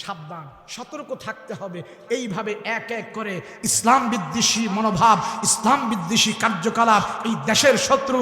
সাবধান, সতর্ক থাকতে হবে। এইভাবে এক এক করে ইসলাম বিদ্বেষী মনোভাব, ইসলাম বিদ্বেষী কার্যকলাপ এই দেশের শত্রু